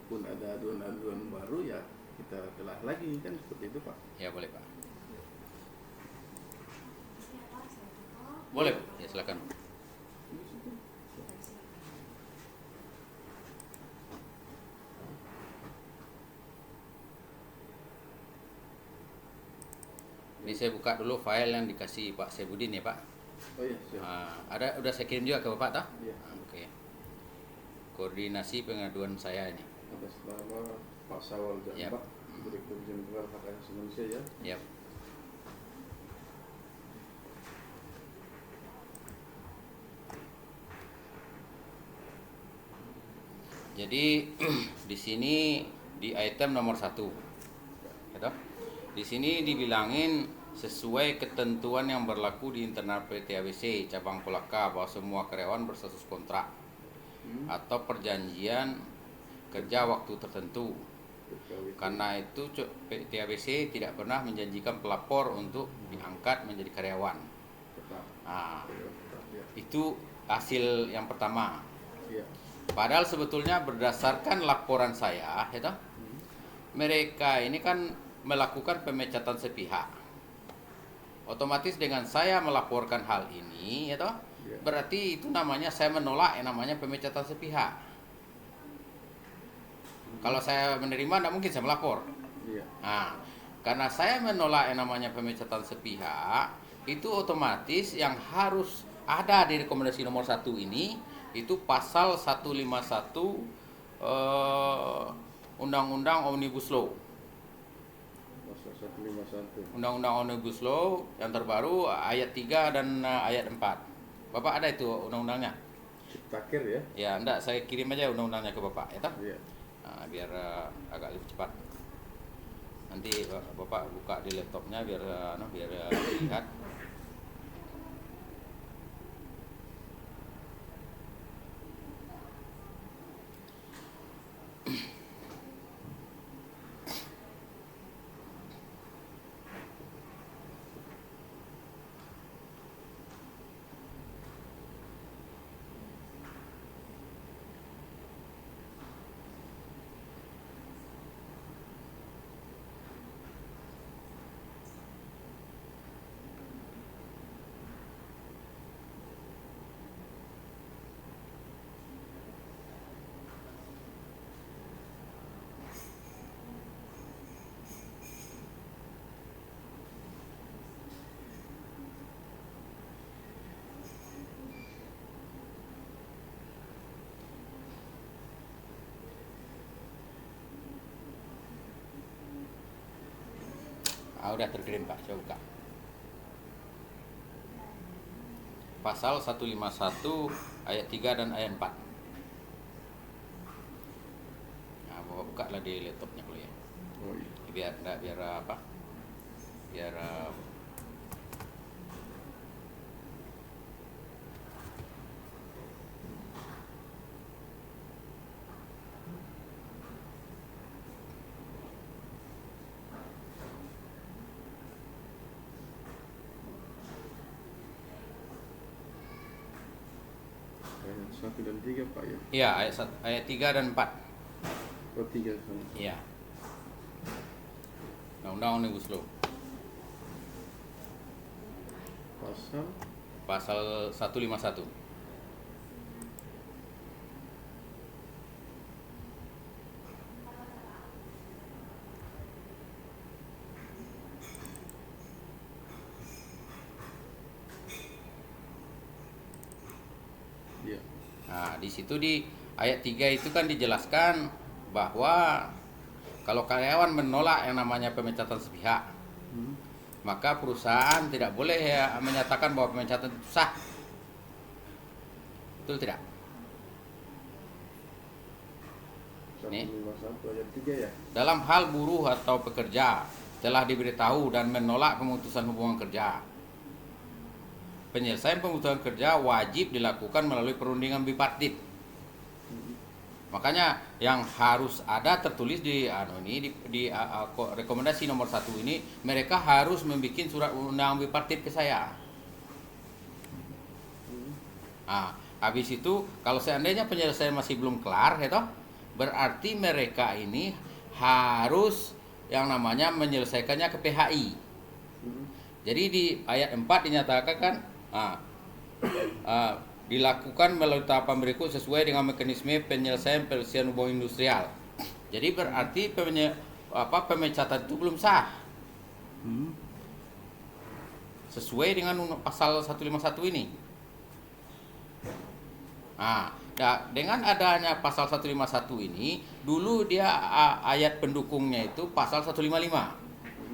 kalaupun ada aduan-aduan baru ya kita telah lagi kan seperti itu Pak. Ya boleh Pak. Boleh Pak. Ya silakan. Ini saya buka dulu file yang dikasih Pak Sebudin ya Pak. Oh iya siap. Udah saya kirim juga ke Bapak toh? Iya. Oke. Koordinasi pengaduan saya ini. Atas nama Pak Sawal Yap. Jambak, Direktur Jenderal Hak Asasi Manusia ya. Yap. Jadi di sini di item nomor 1, gitu. Di sini dibilangin sesuai ketentuan yang berlaku di internal PT ABC cabang Kolaka bahwa semua karyawan berstatus kontrak atau perjanjian kerja waktu tertentu. Karena itu PT ABC tidak pernah menjanjikan pelapor untuk diangkat menjadi karyawan. Nah, itu hasil yang pertama. Iya. Padahal sebetulnya berdasarkan laporan saya, ya toh, mereka ini kan melakukan pemecatan sepihak. Otomatis dengan saya melaporkan hal ini, ya toh, berarti itu namanya saya menolak yang namanya pemecatan sepihak. Kalau saya menerima, tidak mungkin saya melapor. Iya. Nah, karena saya menolak yang namanya pemecatan sepihak, itu otomatis yang harus ada di rekomendasi nomor 1 ini, itu pasal 151 Undang-Undang Omnibus Law. Pasal 151. Undang-Undang Omnibus Law yang terbaru ayat 3 dan ayat 4. Bapak ada itu undang-undangnya? Ciptaker ya. Ya, enggak, saya kirim aja undang-undangnya ke Bapak, ya toh? Iya. Nah, biar agak lebih cepat. Nanti Bapak buka di laptopnya biar lihat. Udah terkirim Pak, coba buka. Pasal 151 ayat 3 dan ayat 4. Nah, Bapak buka lah di laptopnya dulu ya. Oh iya. Biar apa? Biar Ayat 1 dan 3 Pak ya. iya, ayat 3 dan 4. Oh 3 sama. Iya. Undang-Undang Omnibus Law. Pasal 151. Iya. Nah, di situ di ayat 3 itu kan dijelaskan bahwa kalau karyawan menolak yang namanya pemecatan sepihak, maka perusahaan tidak boleh menyatakan bahwa pemecatan itu sah. Betul tidak? 151 ayat 3 ya. Dalam hal buruh atau pekerja telah diberitahu dan menolak pemutusan hubungan kerja, penyelesaian pemutusan kerja wajib dilakukan melalui perundingan bipartit. Makanya yang harus ada tertulis di rekomendasi nomor 1 ini, mereka harus membuat surat undangan bipartit ke saya. Nah, habis itu kalau seandainya penyelesaian masih belum kelar, gitu, berarti mereka ini harus yang namanya menyelesaikannya ke PHI. Jadi di ayat 4 dinyatakan kan dilakukan melalui tahapan berikut sesuai dengan mekanisme penyelesaian hubungan industrial. Jadi berarti pemecatan itu belum sah. Sesuai dengan pasal 151 ini. Dengan adanya pasal 151 ini, dulu dia ayat pendukungnya itu pasal 155.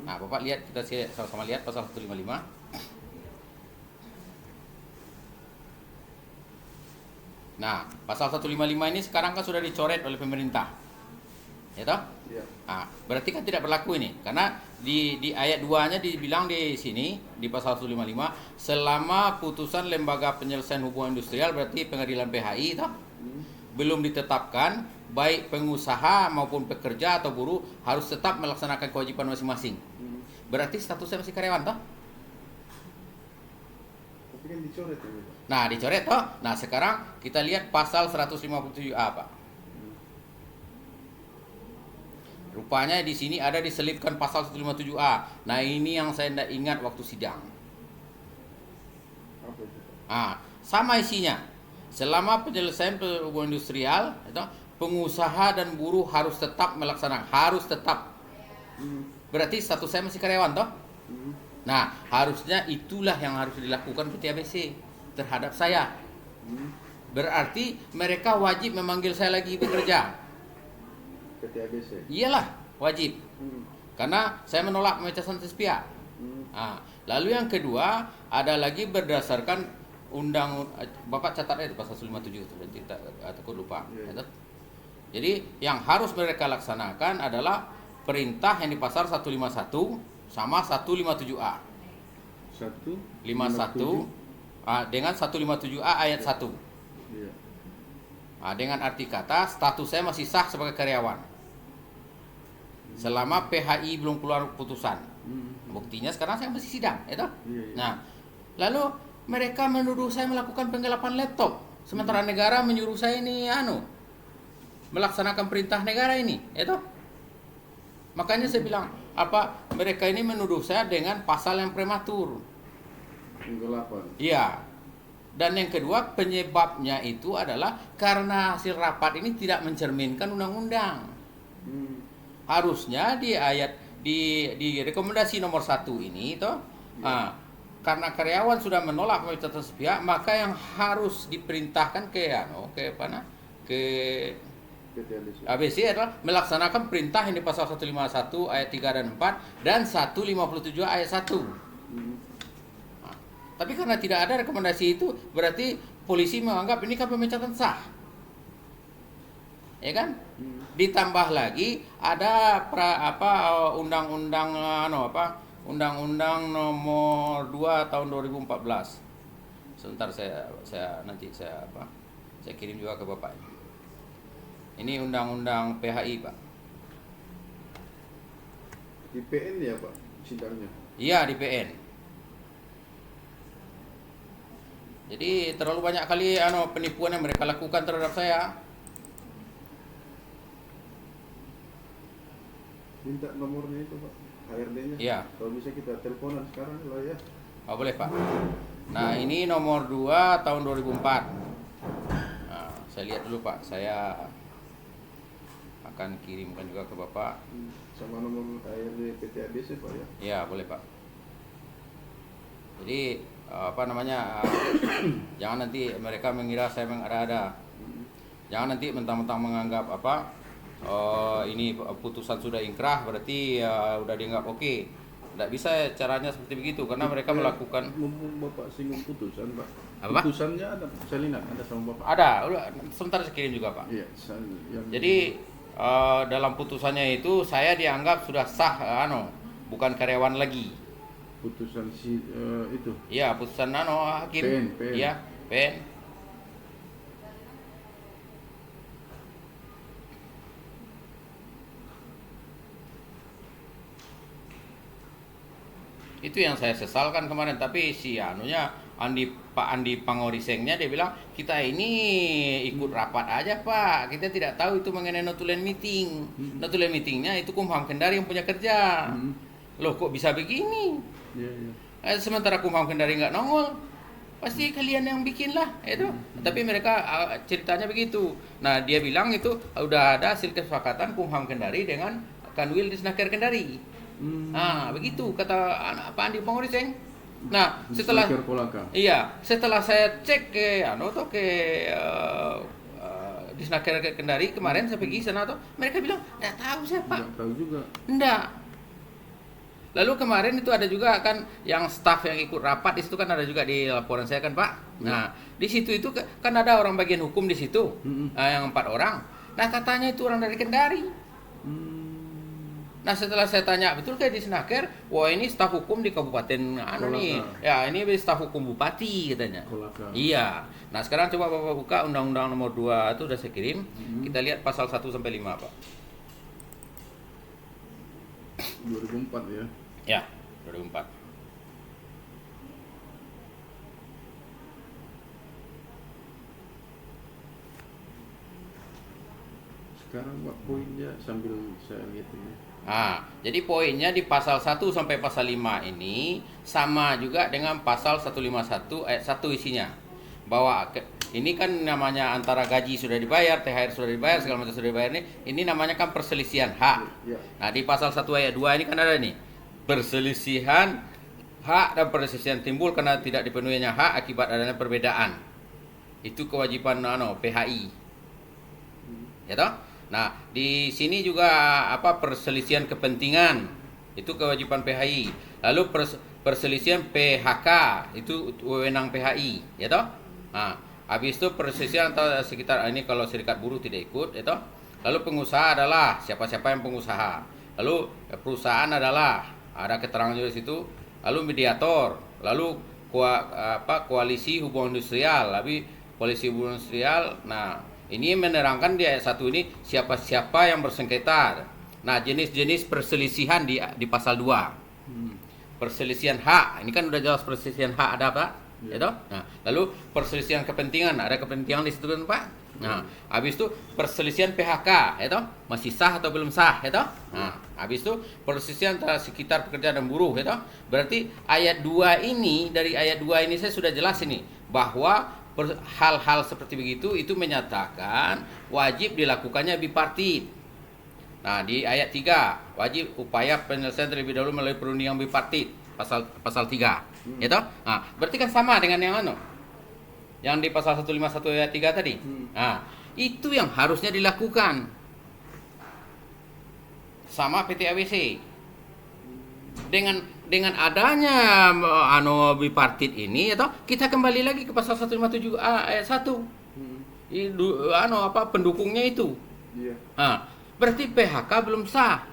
Nah, Bapak lihat, kita sama-sama lihat pasal 155. Nah, pasal 155 ini sekarang kan sudah dicoret oleh pemerintah. Ya toh? Iya. Berarti kan tidak berlaku ini. Karena di ayat 2-nya dibilang di sini, di pasal 155, selama putusan lembaga penyelesaian hubungan industrial, berarti pengadilan PHI toh, belum ditetapkan, baik pengusaha maupun pekerja atau buruh harus tetap melaksanakan kewajiban masing-masing. Berarti statusnya masih karyawan toh? Tapi kan dicoret ya, Pak. Nah, dicoret toh. Nah, sekarang kita lihat pasal 157A, Pak. Rupanya di sini ada diselipkan pasal 157A. Nah, ini yang saya tidak ingat waktu sidang. Apa itu, Pak? Sama isinya. Selama penyelesaian hubungan industrial, pengusaha dan buruh harus tetap melaksanakan, harus tetap. Berarti status saya masih karyawan toh? Nah, harusnya itulah yang harus dilakukan PTABC terhadap saya. Berarti mereka wajib memanggil saya lagi bekerja. PTABC. Iyalah, wajib. Karena saya menolak pemecatan sepihak. Lalu yang kedua, ada lagi berdasarkan Bapak catat itu pasal 157 itu, nanti takut lupa. Yeah. Jadi yang harus mereka laksanakan adalah perintah yang di pasal 151 sama 157A. 51 dengan 157A ayat 1. Iya. Dengan arti kata status saya masih sah sebagai karyawan selama PHI belum keluar putusan. Buktinya sekarang saya masih sidang, itu. Iya. Nah, lalu mereka menuduh saya melakukan penggelapan laptop, sementara negara menyuruh saya ini melaksanakan perintah negara ini, itu. Makanya saya bilang, mereka ini menuduh saya dengan pasal yang prematur. Penggelapan. Iya. Dan yang kedua, penyebabnya itu adalah karena hasil rapat ini tidak mencerminkan undang-undang. Harusnya di ayat di rekomendasi nomor 1 ini toh, karena karyawan sudah menolak pemecatan sepihak, maka yang harus diperintahkan ke ABC adalah melaksanakan perintah yang di pasal 151 ayat 3 dan 4 dan 157 ayat 1. Tapi karena tidak ada rekomendasi itu, berarti polisi menganggap ini kan pemecatan sah. Ya kan? Ditambah lagi ada undang-undang Undang-Undang nomor 2 tahun 2014. Sebentar saya kirim juga ke Bapak. Ini undang-undang PHI, Pak. Di PN ya, Pak, sidangnya? Iya, di PN. Jadi terlalu banyak kali penipuan yang mereka lakukan terhadap saya. Minta nomornya itu, Pak, HRD-nya. Iya. Kalau bisa kita teleponan sekarang lah ya. Boleh, Pak. Nah, ini nomor 2 tahun 2004. Nah, saya lihat dulu, Pak. Saya akan kirimkan juga ke Bapak. Sama nomor HRD PTABC, Pak ya? Iya, boleh, Pak. Jadi jangan nanti mereka mengira saya mengada-ada. Jangan nanti mentang-mentang menganggap ini putusan sudah ingkrah berarti udah dianggap oke. Tidak bisa caranya seperti begitu karena mereka melakukan. Mumpung Bapak singgung putusan, Pak. Apa? Putusannya ada salinan, ada sama Bapak. Ada, udah sebentar saya kirim juga, Pak. Iya. Jadi dalam putusannya itu saya dianggap sudah sah, bukan karyawan lagi. Putusan itu. Iya, putusan hakim. PN. Iya, PN. Itu yang saya sesalkan kemarin, tapi si Pak Andi Pangorisengnya, dia bilang kita ini ikut rapat aja Pak, kita tidak tahu itu mengenai notulen meeting. Notulen meetingnya itu Kumham Kendari yang punya kerja. Loh kok bisa begini? Sementara Kumham Kendari nggak nongol, pasti kalian yang bikin lah itu. Tapi mereka ceritanya begitu. Nah dia bilang itu udah ada hasil kesepakatan Kumham Kendari dengan Kanwil Disnaker Kendari. Nah begitu kata Pak Andi Pangoriseng. Nah setelah setelah saya cek ke Disnaker Kendari kemarin, saya pergi sana tuh, mereka bilang nggak tahu saya Pak. Nggak tahu juga. Nggak. Lalu kemarin itu ada juga kan yang staf yang ikut rapat di situ, kan ada juga di laporan saya kan Pak. Nah di situ itu kan ada orang bagian hukum di situ, yang 4 orang. Nah katanya itu orang dari Kendari. Nah setelah saya tanya betul kayak di Disnaker, wah ini staf hukum di kabupaten nih, ya ini staf hukum bupati katanya. Iya. Nah sekarang coba Bapak buka Undang-Undang Nomor 2 itu udah saya kirim. Kita lihat pasal 1 sampai 5 Pak. 2004 ya. Ya, 2004. Sekarang Pak poinnya sambil saya lihat ini. Nah, jadi poinnya di pasal 1 sampai pasal 5 ini sama juga dengan pasal 151 ayat 1 isinya. Bahwa ini kan namanya antara gaji sudah dibayar, THR sudah dibayar, segala macam sudah dibayar ini namanya kan perselisihan hak. Nah, di pasal 1 ayat 2 ini kan ada nih. Perselisihan hak dan perselisihan timbul karena tidak dipenuhinya hak akibat adanya perbedaan. Itu kewajiban PHI. Ya toh? Nah, di sini juga perselisihan kepentingan itu kewajiban PHI. Lalu perselisihan PHK itu wewenang PHI, ya toh? Nah, habis itu perselisihan antara sekitar ini kalau serikat buruh tidak ikut, ya toh? Lalu pengusaha adalah siapa-siapa yang pengusaha. Lalu perusahaan adalah ada keterangan juga di situ. Lalu mediator, lalu koalisi hubungan industrial, tapi koalisi hubungan industrial. Nah, ini menerangkan di ayat 1 ini siapa-siapa yang bersengketa. Nah, jenis-jenis perselisihan di pasal 2. Perselisihan hak, ini kan udah jelas perselisihan hak ada Pak? Ya toh? Nah, lalu perselisihan kepentingan, ada kepentingan di situ kan Pak? Nah, habis itu perselisihan PHK, ya toh? Masih sah atau belum sah, ya toh? Nah, habis itu perselisihan antara sekitar pekerja dan buruh, ya toh? Berarti ayat 2 ini, dari ayat 2 ini saya sudah jelas ini bahwa hal-hal seperti begitu itu menyatakan wajib dilakukannya bipartit. Nah, di ayat 3 wajib upaya penyelesaian terlebih dahulu melalui perundingan bipartit, pasal 3. Ya toh? Nah, berarti kan sama dengan yang di pasal 151 ayat 3 tadi. Nah, itu yang harusnya dilakukan. Sama PT ABC. Dengan adanya bipartit ini, atau kita kembali lagi ke pasal 157 ayat 1. Pendukungnya itu. Iya. Nah, berarti PHK belum sah.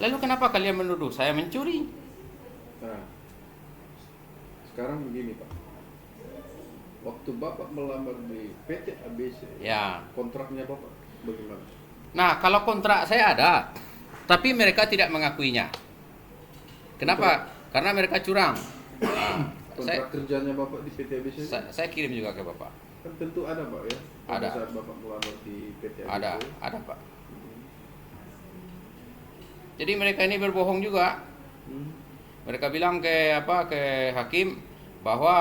Lalu kenapa kalian menuduh saya mencuri? Nah, sekarang begini Pak. Waktu Bapak melamar di PT ABC, Ya. kontraknya Bapak bagaimana? Nah, kalau kontrak saya ada, tapi mereka tidak mengakuinya. Kenapa? Karena mereka curang. Nah, Kontrak kerjanya Bapak di PT ABC? saya kirim juga ke Bapak. Kan tentu ada Pak ya. Ada. Pada saat Bapak melamar di PT ABC. Ada Pak. Jadi mereka ini berbohong juga. Mereka bilang ke hakim bahwa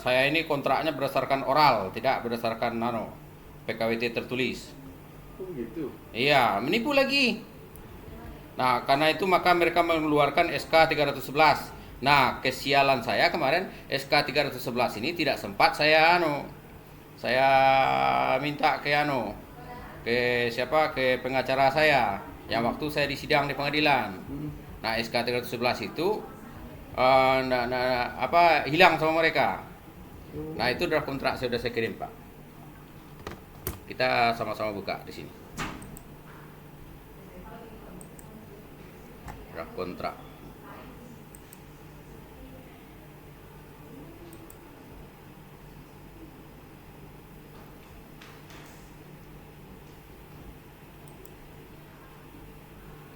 saya ini kontraknya berdasarkan oral, tidak berdasarkan PKWT tertulis. Oh gitu. Iya, menipu lagi. Nah, karena itu maka mereka mengeluarkan SK 311. Nah, kesialan saya kemarin SK 311 ini tidak sempat saya minta ke ke pengacara saya yang waktu saya disidang di pengadilan. Nah, SK 311 itu hilang sama mereka. Nah, itu draft kontrak sudah saya kirim, Pak. Kita sama-sama buka di sini. Draft kontrak.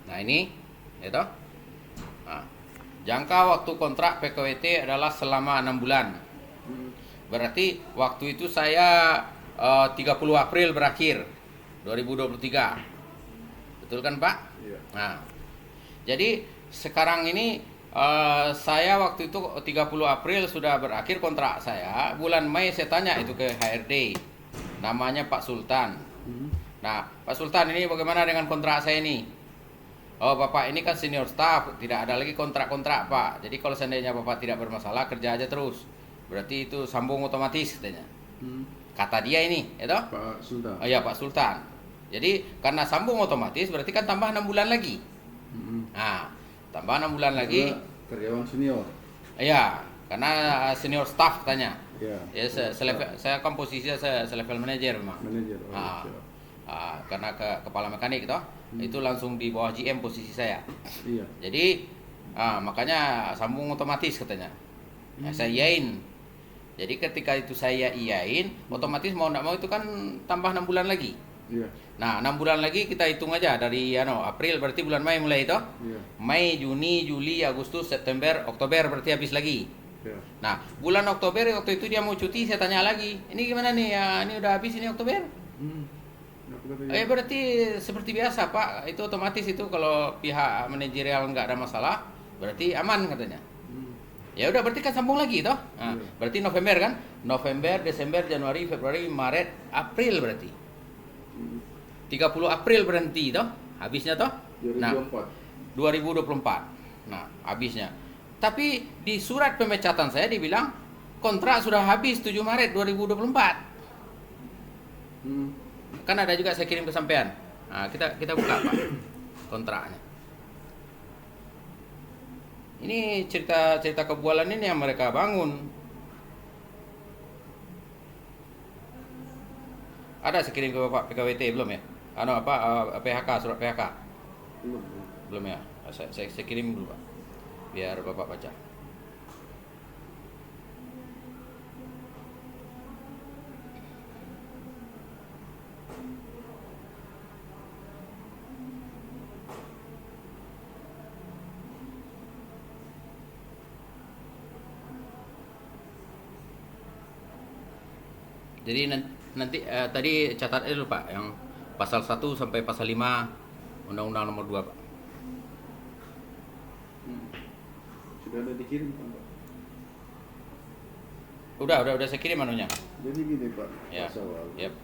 Nah, ini itu. Nah, jangka waktu kontrak PKWT adalah selama 6 bulan. Berarti waktu itu saya 30 April berakhir 2023. Betul kan, Pak? Iya. Nah, jadi sekarang ini saya waktu itu 30 April sudah berakhir kontrak saya. Bulan Mei saya tanya itu ke HRD. Namanya Pak Sultan. Nah, Pak Sultan, ini bagaimana dengan kontrak saya ini? Oh, Bapak ini kan senior staff, tidak ada lagi kontrak-kontrak, Pak. Jadi kalau seandainya Bapak tidak bermasalah, kerja aja terus. Berarti itu sambung otomatis katanya. Kata dia ini, ya toh? Pak Sultan. Oh iya, Pak Sultan. Jadi karena sambung otomatis berarti kan tambah 6 bulan lagi. Nah, tambah 6 bulan lagi. Karyawan senior. Iya, karena senior staff katanya. Iya. Ya, saya kan posisinya selevel manajer memang. Manajer. Oh, Ah. siap. Karena kepala mekanik toh, itu langsung di bawah GM posisi saya. Iya. Jadi makanya sambung otomatis katanya. Nah, saya iyain. Jadi ketika itu saya iyain, otomatis mau tidak mau itu kan tambah 6 bulan lagi. Iya. Nah, 6 bulan lagi kita hitung aja dari April berarti bulan Mei mulai itu. Iya. Mei, Juni, Juli, Agustus, September, Oktober berarti habis lagi. Iya. Nah, bulan Oktober waktu itu dia mau cuti, saya tanya lagi, ini gimana nih ya, ini udah habis ini Oktober? Apa katanya? Berarti seperti biasa Pak, itu otomatis itu kalau pihak manajerial nggak ada masalah, berarti aman katanya. Ya udah berarti kan sambung lagi toh. Nah, berarti November kan? November, Desember, Januari, Februari, Maret, April berarti. 30 April berhenti toh, habisnya toh? 2024. Nah, 2024. Nah, habisnya. Tapi di surat pemecatan saya dibilang kontrak sudah habis 7 Maret 2024. Kan ada juga saya kirim ke sampean. Nah, kita buka Pak kontraknya. Ini cerita kebualan ini yang mereka bangun. Ada saya kirim ke Bapak PKWT belum ya? PHK, surat PHK. Belum ya? Saya kirim dulu Pak. Biar Bapak baca. Jadi nanti tadi catat dulu Pak yang pasal 1 sampai pasal 5 Undang-Undang nomor 2 Pak. Sudah ada dikirim kan Pak? Udah saya kirim anunya. Jadi gini Pak, Ya. Pak Sawal. Yep.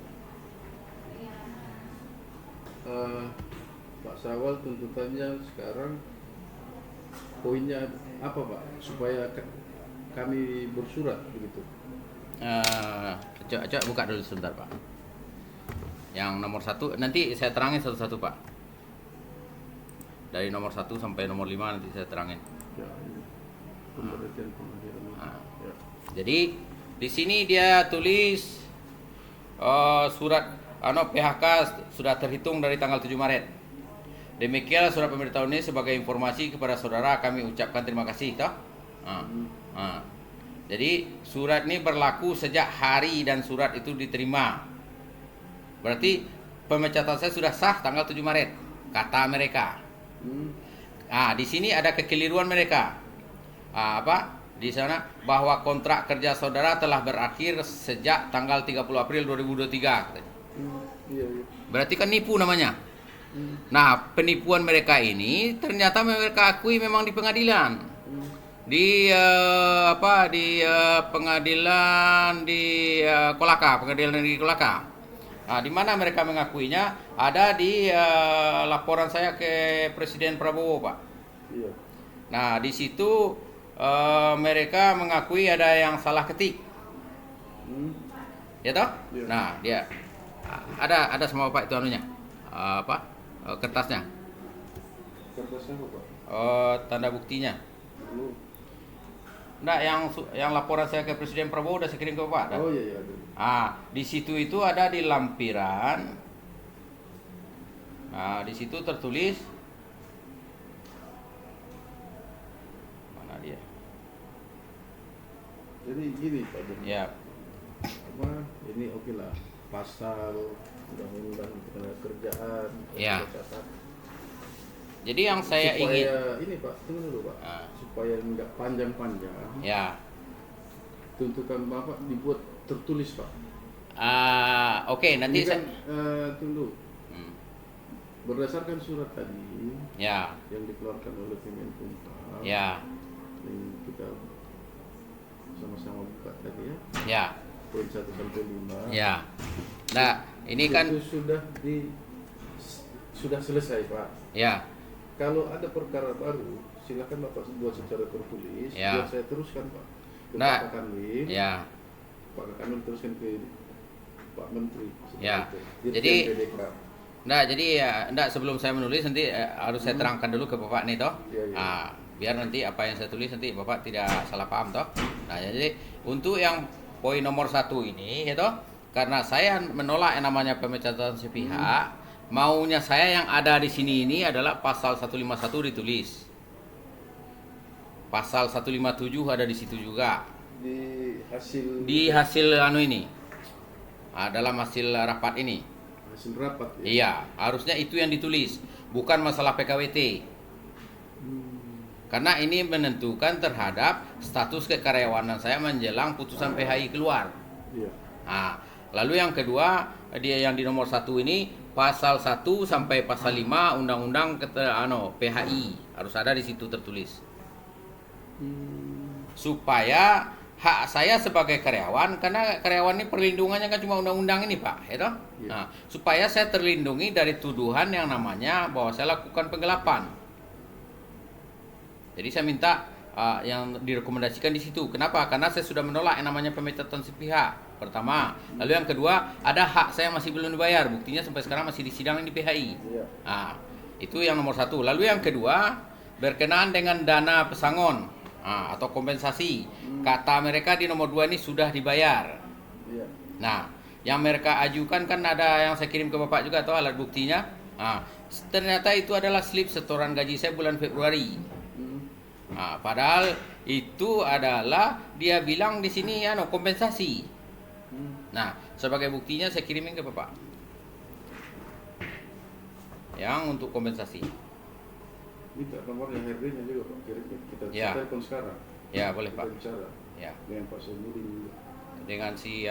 Pak Sawal tuntutannya sekarang poinnya apa Pak? Supaya kami bersurat begitu. Coba buka dulu sebentar Pak. Yang nomor 1 nanti saya terangin satu-satu Pak. Dari nomor 1 sampai nomor 5 nanti saya terangin. Ya, ini. Pemberhentian pengadilan. Nah. Ya. Jadi di sini dia tulis surat PHK sudah terhitung dari tanggal 7 Maret. Demikian surat pemberitahuan ini sebagai informasi kepada saudara, kami ucapkan terima kasih toh. Jadi surat ini berlaku sejak hari dan surat itu diterima. Berarti pemecatan saya sudah sah tanggal 7 Maret, kata mereka. Di sini ada kekeliruan mereka. Di sana bahwa kontrak kerja saudara telah berakhir sejak tanggal 30 April 2023 katanya. Iya. Berarti kan nipu namanya. Nah, penipuan mereka ini ternyata mereka akui memang di pengadilan. Di pengadilan di Kolaka, pengadilan negeri Kolaka. Nah, di mana mereka mengakuinya ada di laporan saya ke Presiden Prabowo, Pak. Iya. Nah, di situ mereka mengakui ada yang salah ketik. Ya toh? Iya. Nah, dia ada semua Pak itu anunya. Kertasnya. Kertas apa Pak? Tanda buktinya. Belum. Nah, yang laporan saya ke Presiden Prabowo udah saya kirim ke Bapak. Oh iya ada. Di situ itu ada di lampiran. Nah, di situ tertulis mana dia? Jadi gini Pak Bung. Ya, Ini oke lah, pasal undang-undang ketenagakerjaan. Ya. Catat. jadi yang saya supaya ingin ini Pak, tunggu dulu Pak. Ah. Supaya nggak panjang-panjang. ya, tuntutan Bapak dibuat tertulis Pak. Oke, nanti Ini kan saya tunggu. Hmm, Berdasarkan surat tadi ya, yang dikeluarkan oleh Kemenkumham, ya, ini kita sama-sama buka tadi ya, ya, poin 1 sampai 5. ya. Nah, ini kan Itu sudah selesai Pak. ya, Kalau ada perkara baru, silakan Bapak buat secara tertulis, Ya. biar saya teruskan Pak ke Nah, Pak Kanwil. ya. Pak Kanwil teruskan ke Pak Menteri. seperti Ya. itu. Jadi- Dirjen PDK. Nah, jadi ya, sebelum saya menulis nanti harus saya terangkan dulu ke Bapak nih toh. Iya, iya. Biar nanti apa yang saya tulis nanti Bapak tidak salah paham toh. Nah, jadi untuk yang poin nomor 1 ini ya toh, karena saya menolak yang namanya pemecatan sepihak, maunya saya yang ada di sini ini adalah pasal 151 ditulis. Pasal 157 ada di situ juga. Di hasil ini. Dalam hasil rapat ini. hasil rapat ya. Iya, harusnya itu yang ditulis, bukan masalah PKWT. Karena ini menentukan terhadap status kekaryawanan saya menjelang putusan PHI keluar. Iya. Nah, lalu yang kedua, dia yang di nomor 1 ini pasal 1 sampai pasal 5 Undang-Undang PHI harus ada di situ tertulis. Supaya hak saya sebagai karyawan, karena karyawan ini perlindungannya kan cuma undang-undang ini Pak, ya toh? Iya. Nah, supaya saya terlindungi dari tuduhan yang namanya bahwa saya lakukan penggelapan. Jadi saya minta yang direkomendasikan di situ. Kenapa? Karena saya sudah menolak yang namanya pemecatan sepihak. Pertama, lalu yang kedua, ada hak saya masih belum dibayar. Buktinya sampai sekarang masih di sidang di PHI. Iya. Nah, itu yang nomor 1. Lalu yang kedua, berkenaan dengan dana pesangon atau kompensasi. Kata mereka di nomor 2 ini sudah dibayar. Iya. Nah, yang mereka ajukan kan ada yang saya kirim ke Bapak juga atau alat buktinya. Nah, ternyata itu adalah slip setoran gaji saya bulan Februari. Nah, padahal itu adalah dia bilang di sini kompensasi. Nah, sebagai buktinya saya kirimin ke Bapak. Yang untuk kompensasi. Minta nomornya HRD-nya juga Pak, kirim kita Ya. telepon sekarang. Ya, boleh Kita Pak. bicara Ya, dengan Pak Somudin juga. dengan si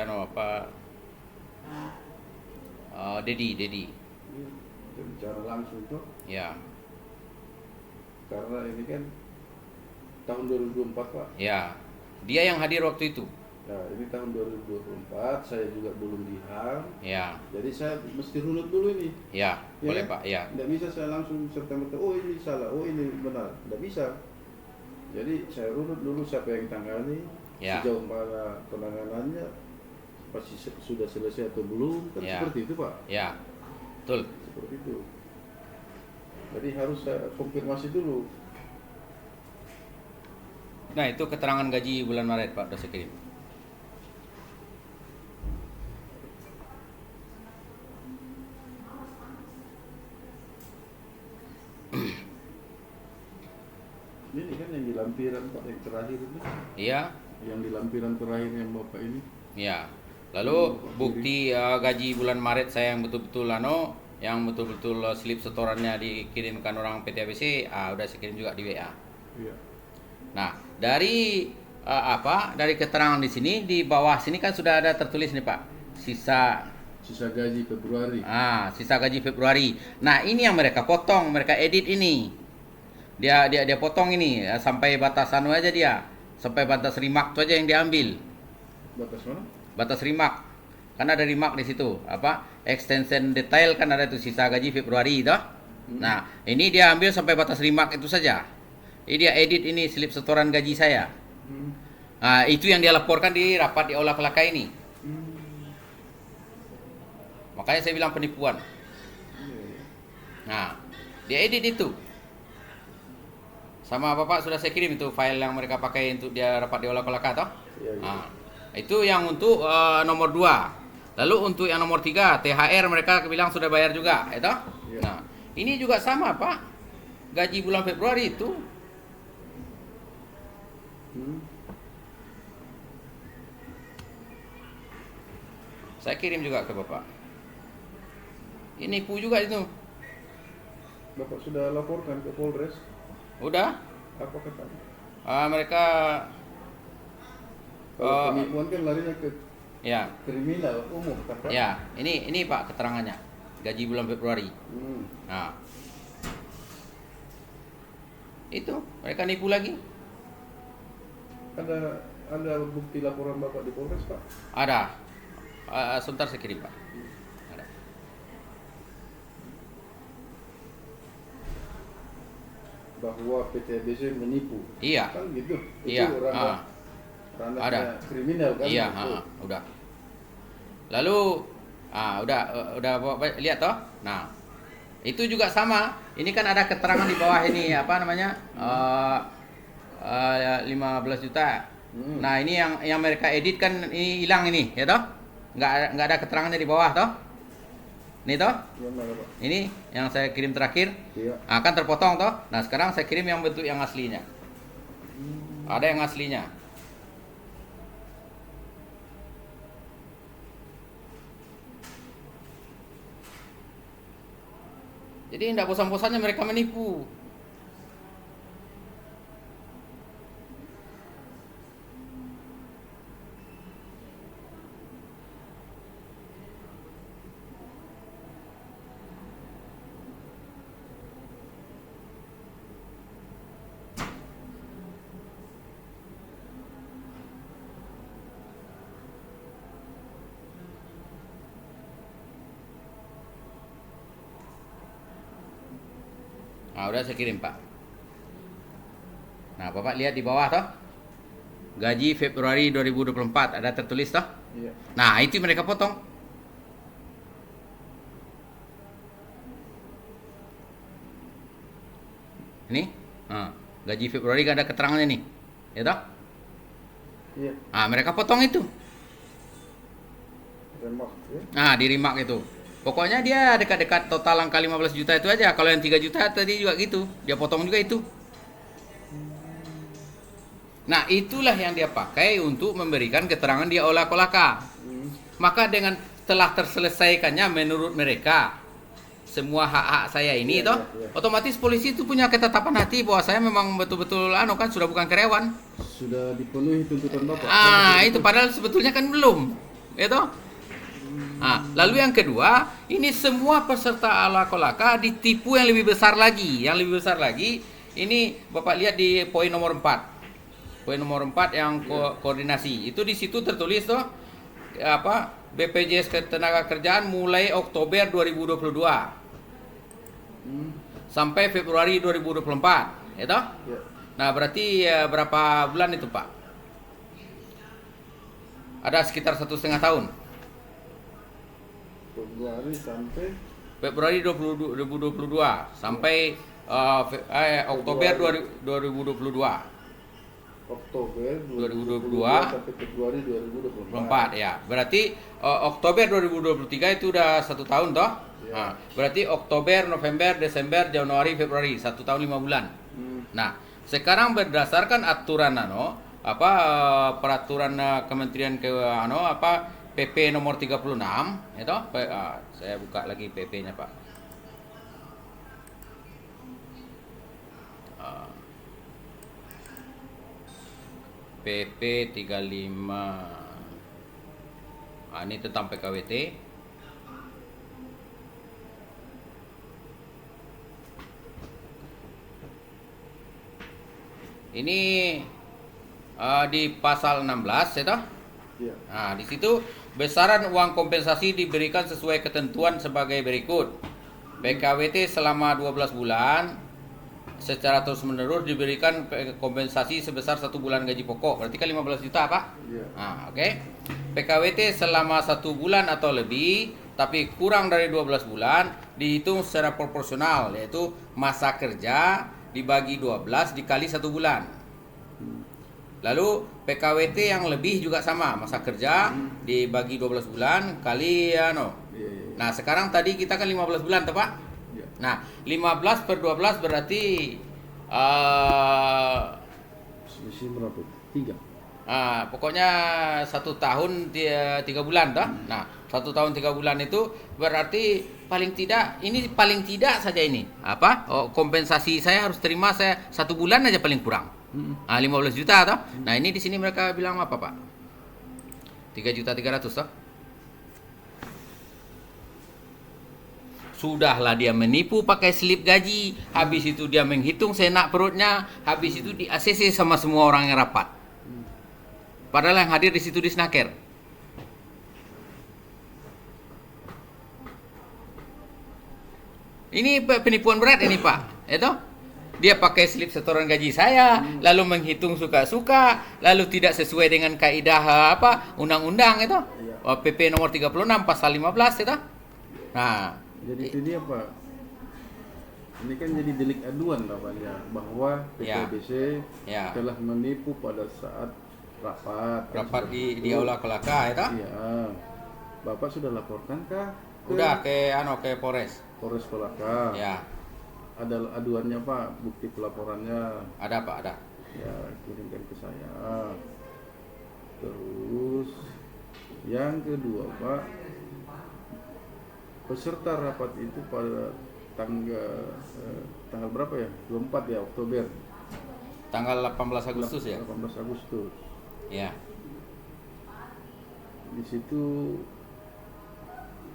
Dedi. Iya, kita bicara langsung tuh, Ya, karena ini kan tahun 2024 Pak. ya. Dia yang hadir waktu itu. Nah, ini tahun 2024, saya juga belum di HAM. Ya, Jadi saya mesti runut dulu ini. ya, Ya boleh kan? Pak. Ya, Tidak bisa saya langsung serta-merta, oh ini salah, oh ini benar. Tidak bisa. Jadi saya runut dulu siapa yang tangani, Ya. sejauh mana penanganannya, pasti sudah selesai atau belum, kan Ya. seperti itu Pak. ya, betul. Seperti itu. Jadi harus saya konfirmasi dulu. Nah, itu keterangan gaji bulan Maret Pak, udah saya kirim. Ini kan yang di lampiran Pak, yang terakhir ini. Iya, Yang di lampiran terakhir yang Bapak ini. ya. Lalu bukti gaji bulan Maret saya yang betul-betul yang betul-betul slip setorannya dikirimkan orang PT ABC, udah saya kirim juga di WA. Iya. Nah, dari dari keterangan di sini di bawah sini kan sudah ada tertulis nih Pak, sisa Gaji Februari. sisa gaji Februari. Nah, ini yang mereka potong, mereka edit ini. Dia potong ini sampai batasan aja dia. Sampai batas remark itu aja yang diambil. Batas mana? Batas remark. Kan ada remark di situ, extension detail kan ada itu sisa gaji Februari itu. Nah, ini dia ambil sampai batas remark itu saja. Ini dia edit ini slip setoran gaji saya. Nah, itu yang dia laporkan di rapat di Aula Kelaka ini. Makanya saya bilang penipuan. Nah, dia edit itu. Sama Bapak sudah saya kirim itu file yang mereka pakai untuk dia rapat di Aula Kelaka toh? Iya, iya. Nah, itu yang untuk nomor 2. Lalu untuk yang nomor 3, THR mereka bilang sudah bayar juga, itu? Iya. Nah, ini juga sama, Pak. Gaji bulan Februari itu. Saya kirim juga ke Bapak. Ini nipu juga itu. Bapak sudah laporkan ke Polres? Udah? Apa katanya? Mereka Kalau penipuan kan larinya ke Ya, kriminal umum kan Pak? ya. Ini Pak keterangannya. Gaji bulan Februari. Hmm. Nah, itu mereka nipu lagi. Ada bukti laporan Bapak di Polres Pak? Ada. Sebentar saya kirim Pak. Ada. Bahwa PT ABC menipu. Iya. Kan gitu. Iya. Itu ranahnya Ada. kriminal kan? Iya, Itu. udah. Lalu, udah Bapak lihat toh? Nah, itu juga sama. Ini kan ada keterangan di bawah ini apa namanya? 15 juta. Nah, ini yang mereka edit kan ini hilang ini, ya toh? Nggak ada keterangannya di bawah toh? Ini toh? Yang mana Pak? Ini yang saya kirim terakhir. Iya. Kan terpotong toh. Nah, sekarang saya kirim yang bentuk yang aslinya. Ada yang aslinya. Jadi tidak bosan-bosannya mereka menipu. Nah, udah saya kirim Pak. Nah, Bapak lihat di bawah toh. Gaji Februari 2024 ada tertulis toh. Iya. Nah, itu mereka potong. Ini, gaji Februari kan ada keterangannya nih, ya toh? Iya. Mereka potong itu. Remak ya. Di remark itu. Pokoknya dia dekat-dekat total angka 15 juta itu aja. Kalau yang 3 juta tadi juga gitu. Dia potong juga itu. Nah, itulah yang dia pakai untuk memberikan keterangan dia olah-kolaka. Maka dengan telah terselesaikannya menurut mereka semua hak-hak saya ini Iya, toh, iya. otomatis polisi itu punya ketetapan hati bahwa saya memang betul-betul kan sudah bukan karyawan. Sudah dipenuhi tuntutan Bapak. Itu padahal sebetulnya kan belum. Ya toh? Lalu yang kedua, ini semua peserta ala kolaka ditipu yang lebih besar lagi. Yang lebih besar lagi, ini Bapak lihat di poin nomor 4. Poin nomor 4 yang koordinasi. Itu di situ tertulis tuh BPJS Ketenagakerjaan mulai Oktober 2022 sampai Februari 2024, ya toh? Ya. Nah, berarti berapa bulan itu, Pak? Ada sekitar 1,5 tahun. Februari 2022 sampai Oktober 2022. Oktober 2022 sampai Februari 2024. 24 ya. Berarti Oktober 2023 itu udah 1 tahun toh? Ya. Berarti Oktober, November, Desember, Januari, Februari 1 tahun 5 bulan. Nah, sekarang berdasarkan aturan peraturan Kementerian PP nomor 36 itu saya buka lagi PP-nya, Pak. PP 35. Ini tentang PKWT. Ini di pasal 16 ya toh? Iya. Nah, di situ besaran uang kompensasi diberikan sesuai ketentuan sebagai berikut. PKWT selama 12 bulan secara terus-menerus diberikan kompensasi sebesar 1 bulan gaji pokok. Berarti kan 15 juta, Pak? Iya. Oke. PKWT selama 1 bulan atau lebih tapi kurang dari 12 bulan dihitung secara proporsional, yaitu masa kerja dibagi 12 dikali 1 bulan. Lalu PKWT yang lebih juga sama, masa kerja dibagi 12 bulan kali Iya. Nah, sekarang tadi kita kan 15 bulan, toh, Pak? Iya. Nah, 15 per 12 berarti Selisih berapa? 3. pokoknya 1 tahun 3 bulan, toh? Nah, 1 tahun 3 bulan itu berarti paling tidak saja ini kompensasi saya harus terima saya 1 bulan aja paling kurang. 15 juta toh. Nah, ini di sini mereka bilang apa, Pak? 3.300.000 toh. Sudahlah dia menipu pakai slip gaji, habis itu dia menghitung senak perutnya, habis itu di ACC sama semua orang yang rapat. Padahal yang hadir di situ disnaker. Ini penipuan berat ini Pak, itu? Dia pakai slip setoran gaji saya, lalu menghitung suka-suka, lalu tidak sesuai dengan kaidah undang-undang itu, PP nomor 36 pasal 15 itu. Nah, jadi itu dia Pak. Ini kan jadi delik aduan namanya, bahwa PTBC telah menipu pada saat rapat di aula Kolaka itu. Iya. Bapak sudah laporkan kah? Udah ke Polres Kolaka. Ya. Ada aduannya Pak, bukti pelaporannya. Ada Pak, ada. Ya, kirimkan ke saya. Terus yang kedua Pak, peserta rapat itu pada tanggal berapa ya? 24 ya Oktober. Tanggal 18 Agustus ya? 18 Agustus. Ya. Di situ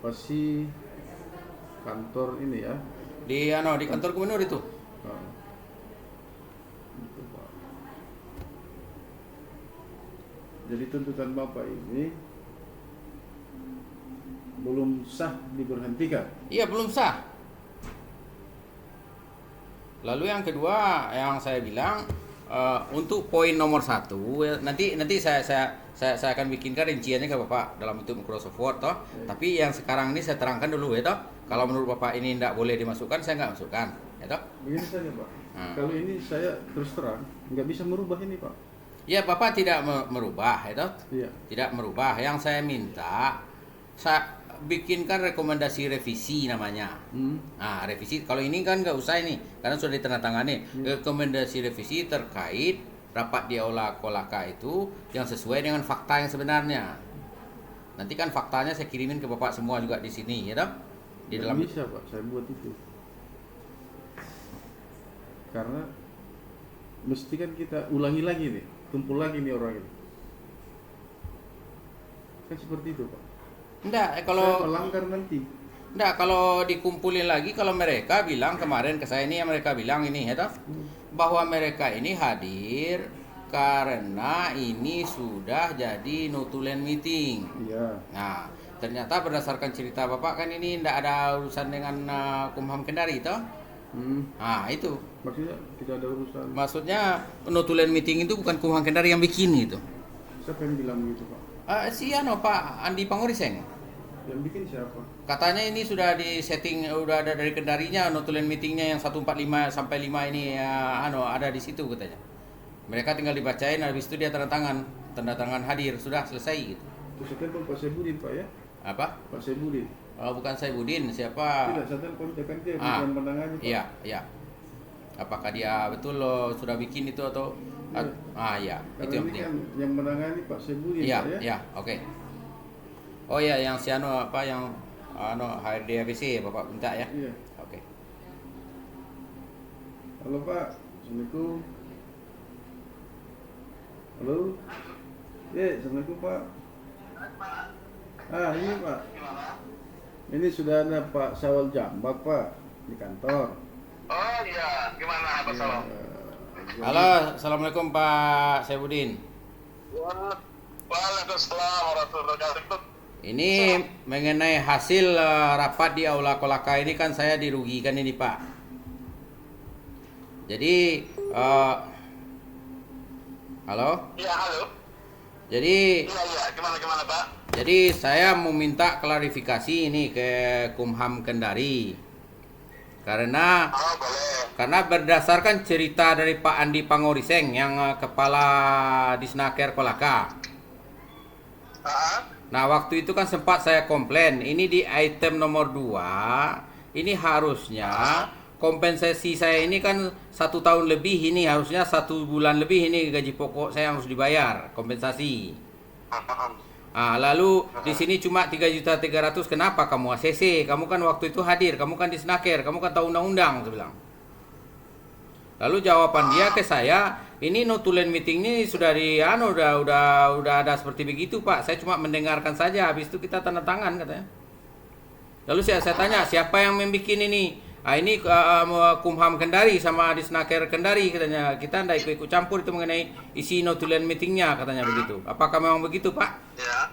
pasti kantor ini ya. Di kantor gubernur itu. Nah, gitu, Pak. Jadi tuntutan Bapak ini belum sah diberhentikan. Iya, belum sah. Lalu yang kedua yang saya bilang untuk poin nomor 1 nanti saya akan bikinkan rinciannya ke Bapak dalam bentuk Microsoft Word toh. Tapi yang sekarang ini saya terangkan dulu ya toh. Kalau menurut Bapak ini tidak boleh dimasukkan, saya nggak masukkan, ya toh. Begini saja Pak. Kalau ini saya terus terang nggak bisa merubah ini Pak. Ya Bapak tidak merubah, ya toh. Iya. Tidak merubah. Yang saya minta saya bikinkan rekomendasi revisi namanya. Nah, revisi kalau ini kan nggak usah ini karena sudah ditandatangani. Rekomendasi revisi terkait rapat di aula Kolaka itu yang sesuai dengan fakta yang sebenarnya. Nanti kan faktanya saya kirimin ke Bapak semua juga di sini, ya toh? Di dalam bisa Pak, saya buat itu. Karena mesti kan kita ulangi lagi nih, kumpul lagi nih orang ini. Kan seperti itu Pak. Enggak, Saya melanggar nanti. Enggak, kalau dikumpulin lagi, kalau mereka bilang kemarin ke saya ini, yang mereka bilang ini, ya toh, bahwa mereka ini hadir karena ini sudah jadi notulen meeting. Iya. Nah, ternyata berdasarkan cerita Bapak kan ini tidak ada urusan dengan Kumham Kendari, toh? Nah, itu. Maksudnya tidak ada urusan. Maksudnya notulen meeting itu bukan Kumham Kendari yang bikin gitu. Siapa yang bilang begitu Pak? Pak Andi Pangoriseng. Yang bikin siapa? Katanya ini sudah di setting, udah ada dari Kendarinya, notulen meetingnya yang 145 sampai 5 ini ada di situ katanya. Mereka tinggal dibacain, habis itu dia tanda tangan hadir, sudah selesai gitu. Terus saya telepon Pak Sebudin Pak ya? Apa? Pak Sebudin. Oh, bukan saya Budin, siapa? Tidak, saya telepon kan dia bukan menangani Pak. Iya. Apakah dia betul sudah bikin itu atau? Iya. Karena Itu yang ini penting. kan yang menangani Pak Sebudin Pak ya? Iya, oke. Oh iya, yang si yang HRD ABC Bapak minta ya? Iya. Oke. Halo Pak, Assalamualaikum. Halo. Assalamualaikum Pak. Ini Pak. Ini sudah ada Pak Sawal Jambak Pak di kantor. Oh iya, gimana Pak Salam? Halo, assalamualaikum Pak Sebudin. Waalaikumsalam warahmatullahi wabarakatuh. Ini mengenai hasil rapat di aula Kolaka ini kan saya dirugikan ini Pak. Jadi, halo? Iya, halo. Jadi, Iya, gimana Pak? Jadi saya meminta klarifikasi ini ke Kumham Kendari. Karena berdasarkan cerita dari Pak Andi Pangoriseng yang kepala Disnaker Kolaka. Nah, waktu itu kan sempat saya komplain, ini di item nomor 2, ini harusnya kompensasi saya ini kan 1 tahun lebih, ini harusnya 1 bulan lebih ini gaji pokok saya harus dibayar kompensasi. Lalu di sini cuma 3.300.000, kenapa kamu ACC? Kamu kan waktu itu hadir, kamu kan Disnaker, kamu kan tahu undang-undang, saya bilang. Lalu jawaban dia ke saya, ini notulen meeting ini sudah udah ada seperti begitu Pak. Saya cuma mendengarkan saja, habis itu kita tanda tangan katanya. Lalu saya tanya siapa yang membuat ini? Ini Kumham Kendari sama Disnaker Kendari katanya. Kita tidak ikut campur itu mengenai isi notulen meetingnya katanya begitu. Apakah memang begitu Pak? Ya.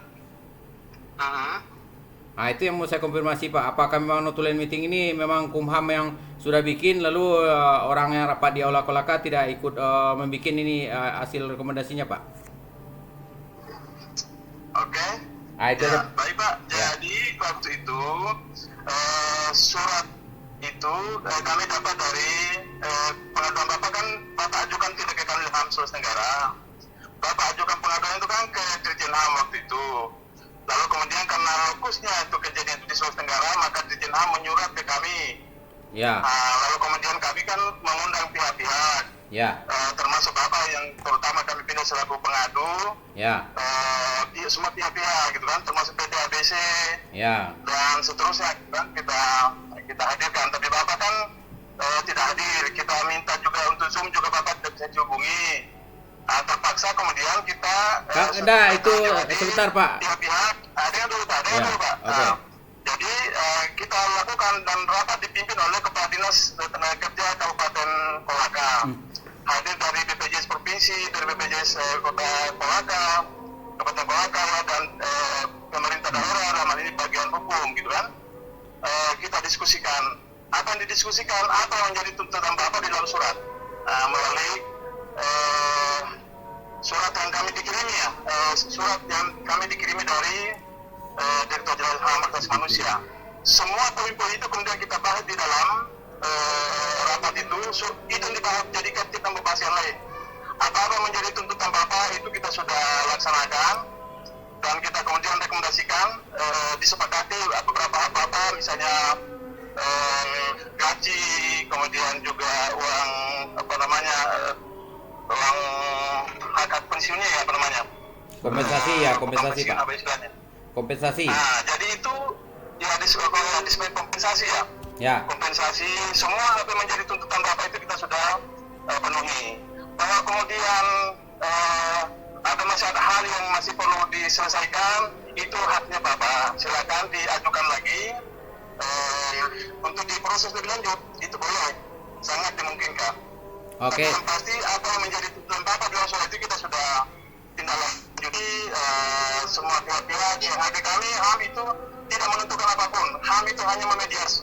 Nah itu yang mau saya konfirmasi Pak. Apakah memang notulen meeting ini memang Kumham yang sudah bikin, lalu orang yang rapat di Aula Kolaka tidak ikut membuat ini hasil rekomendasinya Pak? Oke. Nah itu Ya, baik Pak. Jadi waktu itu surat itu kami dapat dari pengaduan Bapak kan Bapak ajukan tidak ke Kanwil HAM Sulawesi Tenggara. Bapak ajukan pengaduan itu kan ke Dirjen HAM waktu itu. Lalu kemudian karena fokusnya itu kejadian itu di Sulawesi Tenggara, maka Dirjen HAM menyurat ke kami. Ya. Lalu kemudian kami kan mengundang pihak-pihak. Ya. Termasuk Bapak yang terutama kami pindah selaku pengadu. Ya. Semua pihak-pihak gitu kan, termasuk PT ABC. Ya. Dan seterusnya kan kita hadirkan, tapi Bapak kan tidak hadir. Kita minta juga untuk Zoom juga Bapak tidak bisa dihubungi. Terpaksa kemudian kita itu sebentar Pak. Pihak-pihak ada yang dulu Pak, Okay. Jadi kita lakukan dan rapat dipimpin oleh Kepala Dinas Tenaga Kerja Kabupaten Kolaka. Hadir dari BPJS Provinsi, dari BPJS Kota Kolaka, Kabupaten Kolaka dan pemerintah daerah dalam ini bagian hukum gitu kan. Kita diskusikan apa yang didiskusikan, apa yang menjadi tuntutan Bapak di dalam surat melalui surat yang kami dikirimi surat yang kami dikirimi dari Direktur Jenderal HAM Asasi Manusia. Semua poin-poin itu kemudian kita bahas di dalam rapat itu dibahas jadikan kita membahas yang lain. Apa-apa menjadi tuntutan Bapak itu kita sudah laksanakan dan kita kemudian rekomendasikan disepakati beberapa hal Bapak, misalnya gaji, kemudian juga uang uang hak pensiunnya kompensasi Pak. Apa istilahnya? Kompensasi. Jadi itu ya disebut kompensasi ya. Ya. Kompensasi semua apa yang menjadi tuntutan Bapak itu kita sudah penuhi. Bahwa kemudian masih ada hal yang masih perlu diselesaikan, itu haknya Bapak. Silakan diajukan lagi untuk diproses lebih lanjut. Itu boleh, sangat dimungkinkan. Oke. Yang pasti apa yang menjadi tuntutan Bapak dalam soal itu kita sudah tindak lanjuti. Semua pihak-pihak yang ada kami, HAM itu tidak menentukan apapun. HAM itu hanya memediasi.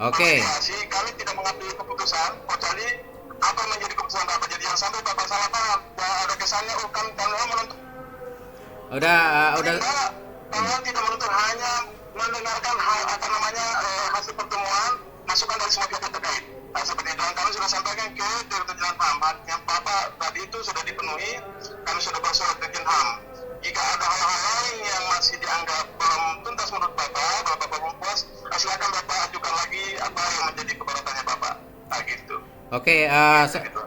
Oke. Memediasi, kami tidak mengambil keputusan kecuali apa yang menjadi keputusan Bapak. Jadi yang sampai Bapak salah paham, ada kesannya kami menentukan. Udah. Kami tidak menuntut, hanya mendengarkan hasil pertemuan, masukan dari semua pihak terkait. Seperti itu, dan kami sudah sampaikan ke Direktur Jenderal HAM yang Bapak tadi itu sudah dipenuhi, kami sudah bersurat ke Dirjen HAM. Jika ada hal-hal lain yang masih dianggap belum tuntas menurut Bapak belum puas, silakan Bapak ajukan lagi apa yang menjadi keberatannya Bapak. Gitu. Oke,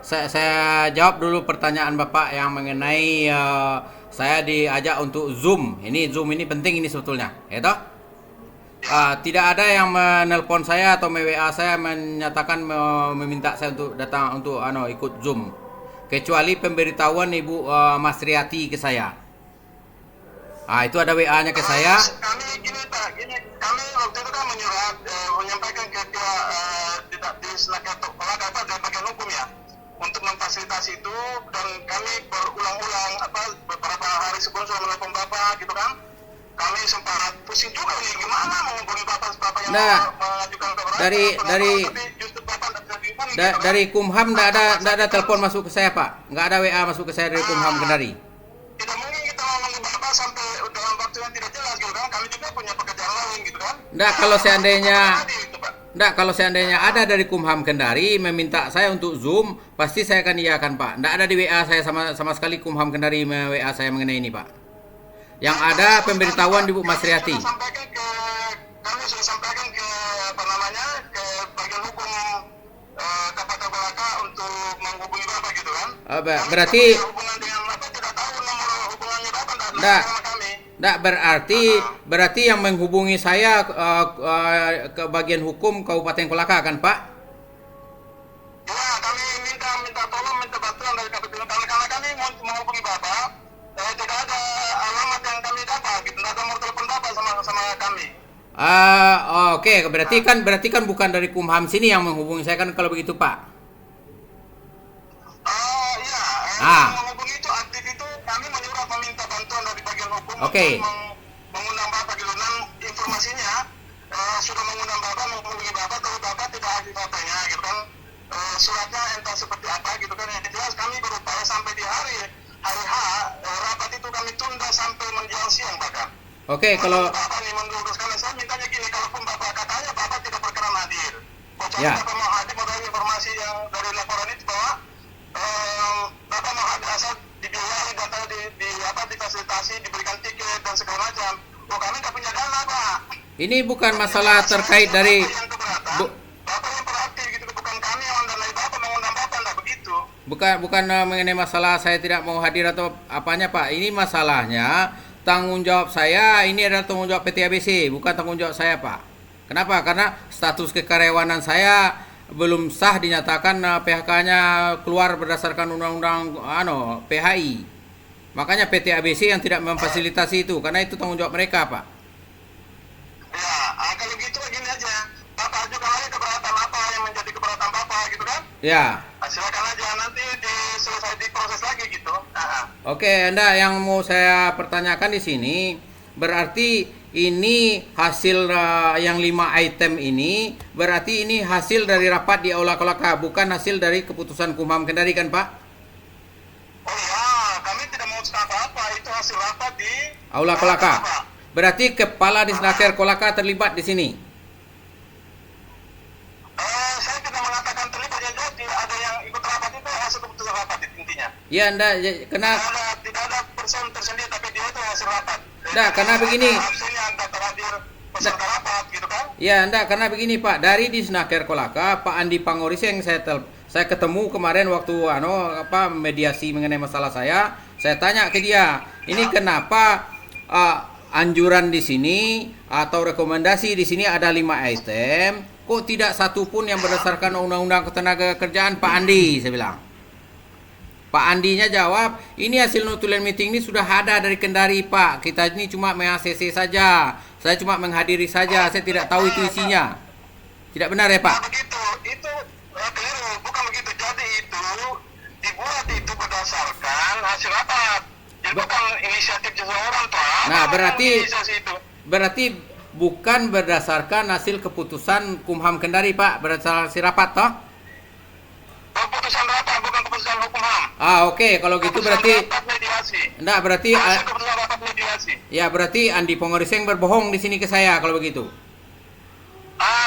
saya jawab dulu pertanyaan Bapak yang mengenai saya diajak untuk Zoom. Zoom ini penting ini sebetulnya, ya toh? Tidak ada yang menelpon saya atau WA saya menyatakan meminta saya untuk datang untuk ikut Zoom, kecuali pemberitahuan Ibu Masriati ke saya. Itu ada WA-nya ke saya. Kami waktu itu kan menyampaikan ke pihak di Senakatu Kolaka dari bagian hukum ya, untuk memfasilitasi itu, dan kami berulang-ulang beberapa hari sebelum sudah menelpon Bapak gitu kan. Kami sempat pusing juga nih gimana menghubungi Bapak yang mengajukan keberatan. Dari Kumham tidak ada telepon masuk ke saya Pak, nggak ada WA masuk ke saya dari Kumham Kendari. Tidak mungkin kita menunggu Bapak sampai dalam waktu yang tidak jelas gitu kan. Kami juga punya pekerjaan lain gitu kan. Kalau seandainya ada dari Kumham Kendari meminta saya untuk Zoom, pasti saya akan iyakan Pak. Tidak ada di WA saya sama sekali Kumham Kendari WA saya mengenai ini Pak. Yang ada pemberitahuan di Bu Masriati. Kami sudah sampaikan ke ke bagian hukum Kabupaten Kolaka untuk menghubungi Bapak gitu kan. Berarti hubungan dengan Bapak tidak tahu nomor hubungannya Bapak sama kami. Tidak, berarti yang menghubungi saya ke bagian hukum Kabupaten Kolaka kan Pak? Ya, kami minta tolong, minta bantuan dari Kabupaten Oke, berarti kan bukan dari Kumham sini yang menghubungi saya kan kalau begitu Pak. Iya, Ah, menghubungi itu aktif itu kami menyurat meminta bantuan dari bagian hukum Oke. untuk mengundang Bapak gitu. Dan informasinya sudah mengundang Bapak, menghubungi Bapak, tapi Bapak tidak aktif HP-nya gitu kan. Suratnya entah seperti apa gitu kan. Yang jelas kami berupaya sampai di hari H rapat itu kami tunda sampai menjelang siang bahkan. Oke, kalau Bapak nih meluruskan, saya mintanya gini, kalaupun Bapak katanya Bapak tidak berkenan hadir, kecuali Ya. Bapak mau hadir mau dari informasi yang dari laporan itu bahwa Bapak mau hadir asal dibiayai, data difasilitasi, diberikan tiket dan segala macam. Oh, kami nggak punya dana Pak. ini bukan masalah terkait dari Bapak yang keberatan, Bapak yang proaktif gitu, bukan kami yang mendanai Bapak, mengundang Bapak, nggak begitu. bukan mengenai masalah saya tidak mau hadir atau apanya Pak. Ini masalahnya tanggung jawab saya, ini adalah tanggung jawab PT ABC, bukan tanggung jawab saya Pak. Kenapa? Karena status kekaryawanan saya belum sah dinyatakan PHK-nya keluar berdasarkan undang-undang PHI. Makanya PT ABC yang tidak memfasilitasi itu, karena itu tanggung jawab mereka Pak. Ya, kalau gitu gini aja, Bapak ajukan lagi keberatan apa yang menjadi keberatan Bapak gitu kan? Ya. Silakan aja, nanti selesai diproses lagi gitu. Oke, Anda yang mau saya pertanyakan di sini, berarti ini hasil yang 5 item ini, berarti ini hasil dari rapat di Aula Kolaka, bukan hasil dari keputusan Kumham Kendari kan Pak? Oh ya, kami tidak mau apa-apa, itu hasil rapat di Aula Kolaka. Berarti kepala Disnaker Kolaka terlibat di sini. Saya tidak mengatakan terlibat, jadi ada yang ikut rapat itu hasil keputusan rapat intinya. Ya, Anda kena Tidak ada person tersendiri, tapi dia itu hasil rapat. Nah, karena begini. Hasilnya Anda terhadir peserta rapat gitu kan? Ya, Anda karena begini Pak, dari Disnaker Kolaka, Pak Andi Pangoriseng saya ketemu kemarin waktu mediasi mengenai masalah saya tanya ke dia, ini kenapa anjuran di sini atau rekomendasi di sini ada 5 item, kok tidak satu pun yang berdasarkan undang-undang ketenagakerjaan Pak Andi, saya bilang. Pak Andinya jawab, ini hasil notulen meeting ini sudah ada dari Kendari Pak, kita ini cuma meng-ACC saja, saya cuma menghadiri saja, saya tidak tahu itu isinya. Tidak benar ya Pak? Begitu, itu keliru, bukan begitu. Jadi itu dibuat itu berdasarkan hasil rapat. Jadi bukan inisiatif seseorang Pak. Nah, berarti bukan berdasarkan hasil keputusan Kumham Kendari Pak, berdasarkan hasil rapat toh? Keputusan rapat bukan keputusan hukum HAM. Oke, kalau gitu berarti rapat mediasi. enggak, berarti Keputusan rapat mediasi. ya berarti Andi Pangoriseng berbohong di sini ke saya kalau begitu.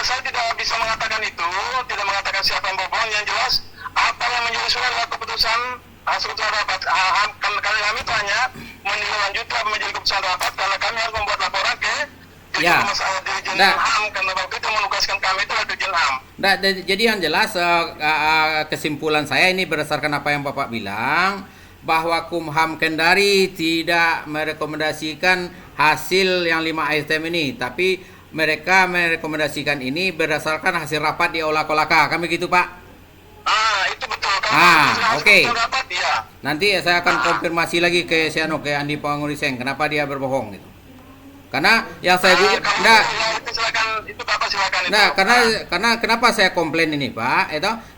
Saya tidak bisa mengatakan itu, tidak mengatakan siapa yang berbohong. Yang jelas apa yang menjadi surat adalah keputusan hasil keputusan rapat. Kami itu hanya menindaklanjuti apa menjadi keputusan rapat karena kami harus membuat laporan ke Dirjen HAM, karena waktu itu menugaskan kami itu adalah Dirjen HAM. Nah, jadi yang jelas kesimpulan saya ini berdasarkan apa yang Bapak bilang, bahwa Kumham Kendari tidak merekomendasikan hasil yang 5 item ini, tapi mereka merekomendasikan ini berdasarkan hasil rapat di Aula Kolaka. Kami gitu Pak? Itu betul. Kalau oke. Rapat, ya. Nanti saya akan konfirmasi lagi ke Andi Pangoriseng kenapa dia berbohong gitu. Karena yang saya Itu Bapak silakan. Nah, karena kenapa saya komplain ini, Pak?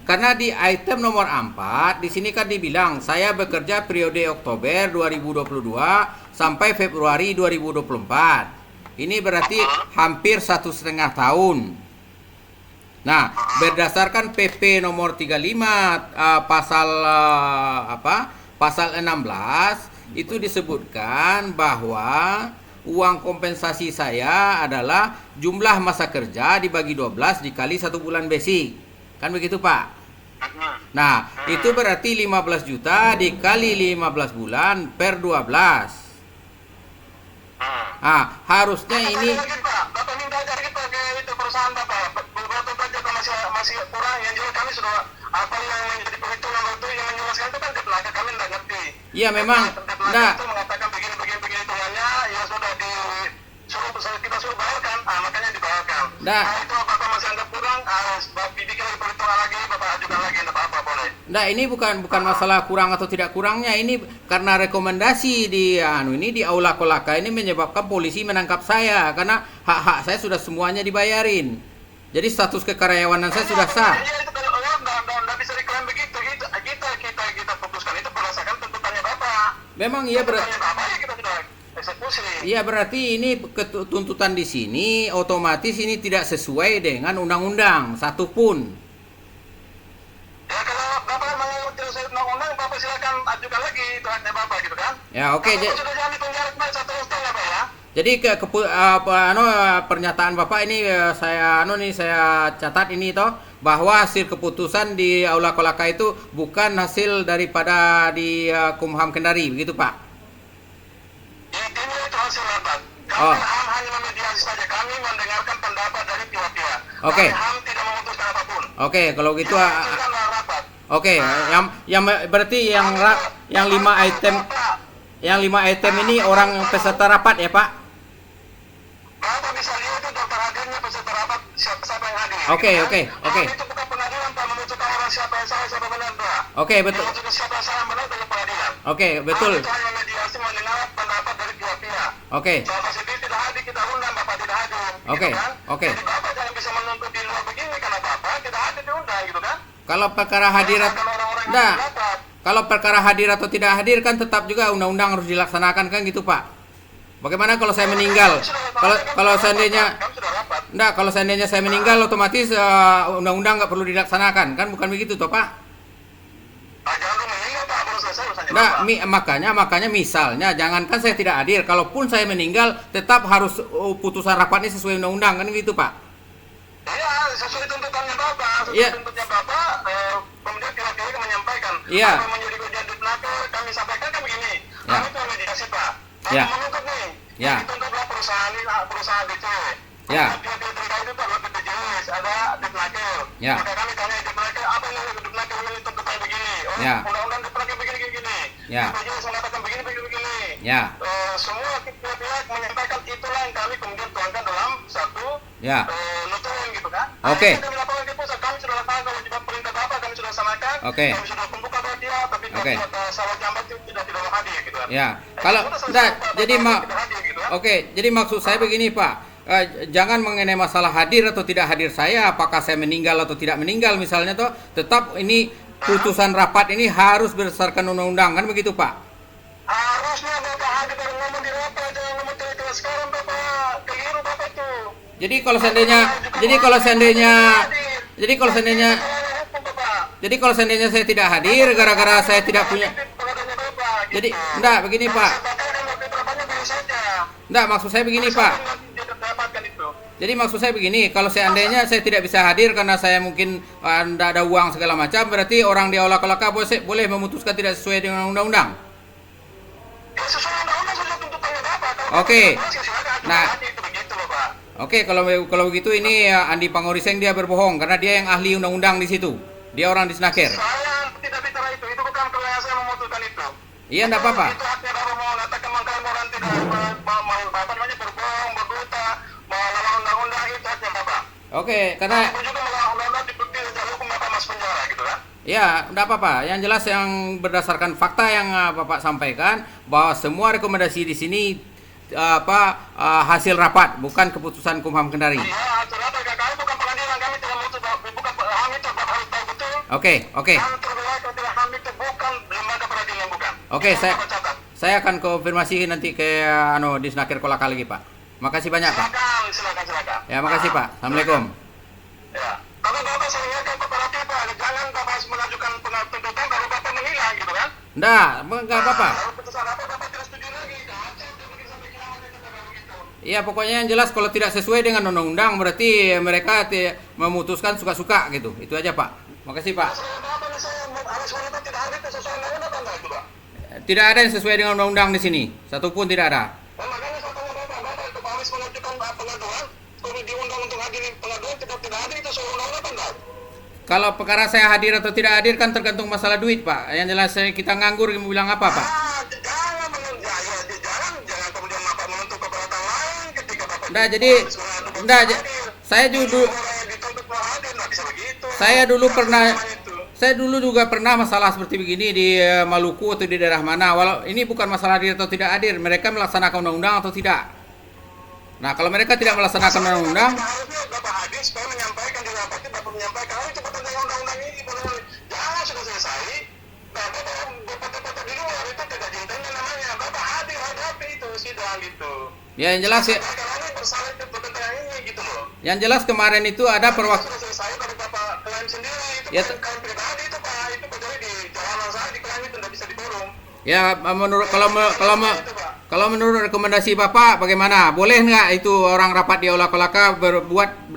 Karena di item nomor 4 di sini kan dibilang saya bekerja periode Oktober 2022 sampai Februari 2024. Ini berarti hampir 1,5 tahun. Nah, berdasarkan PP nomor 35 pasal 16 itu disebutkan bahwa uang kompensasi saya adalah jumlah masa kerja dibagi 12 dikali 1 bulan basic. Kan begitu Pak? Nah, itu berarti 15 juta dikali 15 bulan per 12. Harusnya ini Bapak minta cari ke itu perusahaan Bapak. Beberapa pajak masih kurang. Yang jelas kami sudah apa yang menjadi perhitungan waktu yang menjelaskan itu kan ketenaga kami tidak ngerti. Iya memang. Nah, itu mengatakan begini hitungannya, ya sudah kita suruh bayarkan, makanya dibayarkan. Nah, itu apakah masih anggap kurang? Harus bikin perhitungan lagi, Bapak ajukan lagi, tidak apa-apa boleh. Nah, ini bukan masalah kurang atau tidak kurangnya, ini karena rekomendasi di di Aula Kolaka ini menyebabkan polisi menangkap saya karena hak-hak saya sudah semuanya dibayarin. Jadi status kekaryawanan saya sudah sah. Iya, itu kalau nggak bisa diklaim begitu. Itu kita putuskan itu berdasarkan tuntutannya Bapak. Memang iya Tuntutannya Bapak ya kita sudah eksekusi. Iya, berarti ini tuntutan di sini otomatis ini tidak sesuai dengan undang-undang satupun. Ya kalau Bapak mau tidak sesuai undang-undang, Bapak silakan ajukan lagi itu haknya Bapak gitu kan. Ya, oke. Bapak sudah jangan dipenjara kemarin 1 tahun ya Pak ya. Jadi pernyataan Bapak ini saya catat ini toh bahwa hasil keputusan di Aula Kolaka itu bukan hasil daripada di Kumham Kendari, begitu Pak? Ya, ini itu hasil rapat. Kami hanya memediasi saja, kami mendengarkan pendapat dari pihak-pihak. Oke. Kami tidak memutuskan apapun. Oke, kalau gitu Ya, itu kan rapat. oke, yang berarti yang 5 item ini orang peserta rapat ya Pak? Bapak bisa lihat itu daftar hadirnya peserta rapat siapa yang hadir. Oke. Itu bukan pengadilan Pak, memutuskan orang siapa yang salah siapa benar Pak. Oke, betul. Memutuskan siapa yang salah benar dari pengadilan. Oke, betul. Kami hanya mediasi mendengar pendapat dari pihak-pihak. Oke. Bapak sendiri tidak hadir, kita undang Bapak tidak hadir. Oke, Gitu kan? oke. Jadi Bapak jangan bisa menuntut di luar begini karena Bapak tidak hadir diundang gitu kan. Kalau perkara hadir kalau perkara hadir atau tidak hadir kan tetap juga undang-undang harus dilaksanakan kan gitu Pak. Bagaimana kalau saya meninggal? Kalau seandainya kalau seandainya saya meninggal otomatis undang-undang nggak perlu dilaksanakan kan, bukan begitu toh Pak? Jangan lu meninggal Pak, baru selesai urusannya Bapak. Makanya misalnya jangankan saya tidak hadir, kalaupun saya meninggal tetap harus putusan rapatnya sesuai undang-undang kan gitu Pak? Iya, sesuai tuntutannya Bapak. Iya. Tuntutannya Bapak, kemudian pihak-pihak menyampaikan. Iya. Apa yang menjadi ujian dipnaker, kami sampaikan kan begini. Ya. Kami tuh mediasi Pak. Kami Ya. menuntut nih. Ya. Dituntutlah perusahaan BCW. Ya. Pihak-pihak terkait itu ada BPJS, ada dipnaker. Ya. Maka kami tanya dipnaker, apa yang dipnaker ini tuntutannya begini? Oh, Ya. undang-undang dipnaker begini. Ya. BPJS mengatakan begini. Ya. Semua pihak-pihak menyampaikan itulah yang kami kemudian tuangkan dalam satu Ya. notulen gitu kan. Oke. Kami laporkan ke pusat, kami sudah laksanakan kewajiban perintah Bapak, kami sudah laksanakan. Oke. Kami sudah kumpulkan dia, tapi Oke. salah jambat itu tidak hadir gitu kan. Ya. Kalau jadi jadi maksud saya begini Pak. Jangan mengenai masalah hadir atau tidak hadir saya, apakah saya meninggal atau tidak meninggal misalnya toh, tetap ini putusan rapat ini harus berdasarkan undang-undang kan begitu Pak? Harusnya Bapak hadir baru ngomong di rapat, jangan ngomong telat sekarang Bapak. Keliru Bapak itu. Jadi kalau seandainya saya tidak hadir gara-gara saya tidak punya. Jadi enggak begini Pak. Enggak, maksud saya begini Pak. Jadi maksud saya begini, kalau seandainya saya tidak bisa hadir karena saya mungkin tidak ada uang segala macam, berarti orang di Aula Kolaka boleh memutuskan tidak sesuai dengan undang-undang. Oke. Nah, oke, kalau begitu ini Andi Pangoriseng dia berbohong karena dia yang ahli undang-undang di situ. Dia orang di Snaker. Saya tidak bicara itu bukan kewenangan saya memutuskan itu. Iya, enggak apa-apa. Itu haknya Bapak mau mengatakan orang tidak berbohong, berdusta, melawan undang-undang, itu haknya Bapak. Oke, karena Aku juga melawan undang-undang dibukti secara hukum Bapak masuk penjara gitu kan. ya, enggak apa-apa. Yang jelas yang berdasarkan fakta yang Bapak sampaikan bahwa semua rekomendasi di sini hasil rapat, bukan keputusan Kumham Kendari. Iya, hasil rapat kami bukan pengadilan, kami tidak menuntut bukan kami itu Bapak harus tahu betul. Oke. Kami terbelah tidak kami itu bukan lembaga peradilan bukan. Oke, Itu Bapak catat. saya akan konfirmasi nanti ke di Snaker Kolaka lagi, Pak. Makasih banyak, Pak. Silakan. Ya, makasih, Pak. Assalamualaikum. Ya. Tapi Bapak saya ingatkan kooperatif Pak, jangan Bapak mengajukan tuntutan baru Bapak menghilang gitu kan. Enggak apa-apa. Kalau putusan apa Bapak tidak setuju lagi, kacau mungkin sampai kiamat itu Bapak begitu. Iya, pokoknya yang jelas kalau tidak sesuai dengan undang-undang berarti mereka memutuskan suka-suka gitu. Itu aja, Pak. Makasih, Pak. Bapak saya harus wanita tidak hadir sesuai undang-undang apa enggak itu Pak? Tidak ada yang sesuai dengan undang-undang di sini. Satupun tidak ada. Makanya saya tanya Bapak itu Pak harus mengajukan pengaduan, kalau diundang untuk hadir pengaduan tidak hadir itu sesuai undang-undang apa enggak? Kalau perkara saya hadir atau tidak hadir kan tergantung masalah duit, Pak. Yang jelas kita nganggur mau bilang apa, Pak? Jangan kemudian Bapak menuntut keberatan lain ketika Bapak. Saya dulu Saya dulu juga pernah masalah seperti begini di Maluku atau di daerah mana. Walau ini bukan masalah hadir atau tidak hadir, mereka melaksanakan undang-undang atau tidak. Nah, kalau mereka tidak melaksanakan undang-undang, harusnya Bapak hadir supaya menyampaikan di rapatnya, Bapak menyampaikan, oh cepat tentang undang-undang ini, jangan sudah selesai. Bapak Bapak di luar itu tidak jintennya namanya. Bapak hadir hadapi itu sidang gitu. ya yang jelas ya. Karena bersalah tentang ini gitu loh. Yang jelas kemarin itu ada Sudah selesai dari Bapak klaim sendiri itu Ya, kan klaim pribadi itu Pak, itu kecuali di jalanan saya di klaim itu tidak bisa di forum. ya menurut kalau menurut rekomendasi Bapak bagaimana? Boleh nggak itu orang rapat di Aula Kolaka berbuat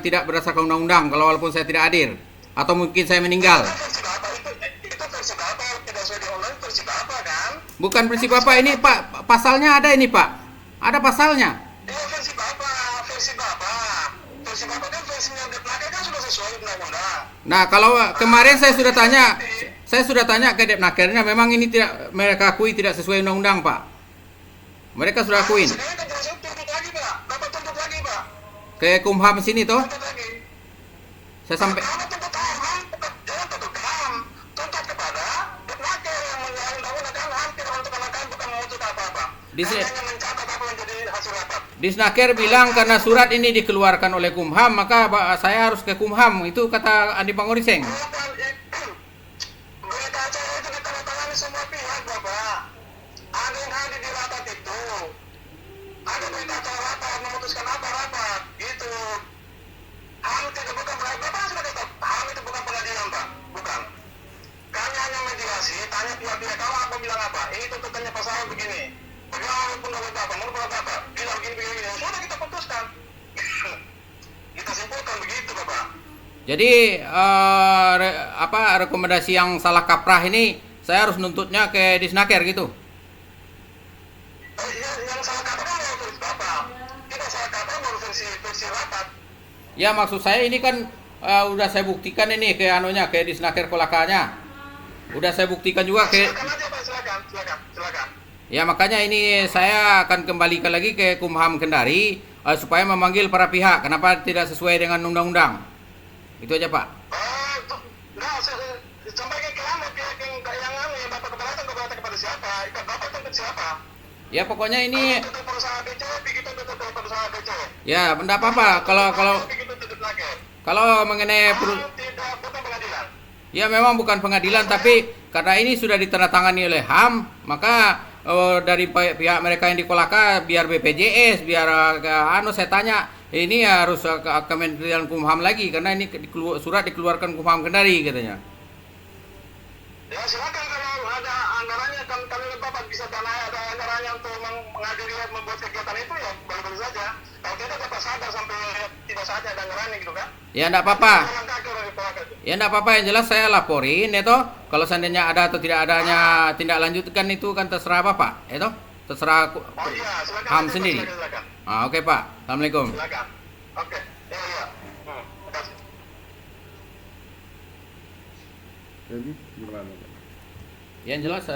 tidak berdasarkan undang-undang kalau walaupun saya tidak hadir atau mungkin saya meninggal? Versi Bapak itu versi Bapak tidak sesuai di online versi Bapak kan? Bukan prinsip Bapak ini Pak, pasalnya ada ini Pak. Ada pasalnya. Iya versi Bapak kan versinya Depnaker kan sudah sesuai undang-undang. Nah, kalau kemarin saya sudah tanya ke Depnakernya, memang ini tidak mereka akui tidak sesuai undang-undang, Pak. Mereka sudah akuin. Sekarang kan jelasnya tuntut lagi Pak, Bapak tuntut lagi Pak. Ke Kumham sini toh. Tuntut lagi. Saya sampai Kalau tuntut HAM, jangan tuntut ke HAM, tuntut kepada Depnaker yang menyalahi undang-undang kan HAM tidak untuk anak bukan menuntut apa-apa. Di sini- Hanya mencatat apa yang jadi hasil rapat. Disnaker bilang karena surat ini dikeluarkan oleh Kumham, maka saya harus ke Kumham. Itu kata Andi Pangoriseng. Bukan, berita acara itu ditandatangani semua pihak Bapak. Ada yang hadir di rapat itu. Ada berita acara rapat, memutuskan apa rapat. Gitu. HAM tidak bukan Bapak sudah kata, HAM itu bukan pengadilan Pak. Bukan. Kami hanya mediasi, tanya pihak-pihak kamu apa bilang apa. Ini tuntutannya pasal begini. Bagaimana pendapat Bapak, menurut Bapak, bilang begini. Sudah kita putuskan. Kita simpulkan begitu Bapak. Jadi rekomendasi yang salah kaprah ini saya harus nuntutnya ke Disnaker gitu. Yang salah kata kan versi Bapak. Tidak salah kata baru versi rapat. Ya maksud saya ini kan udah saya buktikan ini ke ke Disnaker Kolakanya. Udah saya buktikan juga ke. Silakan aja Pak, silakan. Ya makanya ini saya akan kembalikan lagi ke Kumham Kendari supaya memanggil para pihak. Kenapa tidak sesuai dengan undang-undang? Itu aja Pak. Sampaikan ke anda pihak yang Bapak keberatan kepada siapa? Ikat Bapak tuntut siapa? Ya pokoknya ini. Tuntut perusahaan BC, begitu tuntut perusahaan BC. Ya tidak apa-apa kalau mengenai Tidak, bukan pengadilan. ya memang bukan pengadilan, tapi karena ini sudah ditandatangani oleh HAM, maka dari pihak mereka yang di Kolaka, biar BPJS, biar saya tanya, ini harus ke Kementerian Kumham lagi, karena ini surat dikeluarkan Kumham Kendari katanya. Ya silakan kalau ada anggarannya kan kami Bapak bisa tanah ada anggarannya untuk menghadiri membuat kegiatan itu ya bagus saja. Kalau tidak Bapak sadar sampai tidak saatnya ada anggarannya gitu kan? Ya enggak apa-apa. Ya enggak apa-apa, yang jelas saya laporin ya toh. Kalau seandainya ada atau tidak adanya tindak lanjutkan itu kan terserah Bapak, ya toh. Terserah silakan, HAM sendiri. Silakan. Oke Pak. Assalamualaikum. Silakan. Oke. Iya. Makasih. Jadi gimana? Yang jelas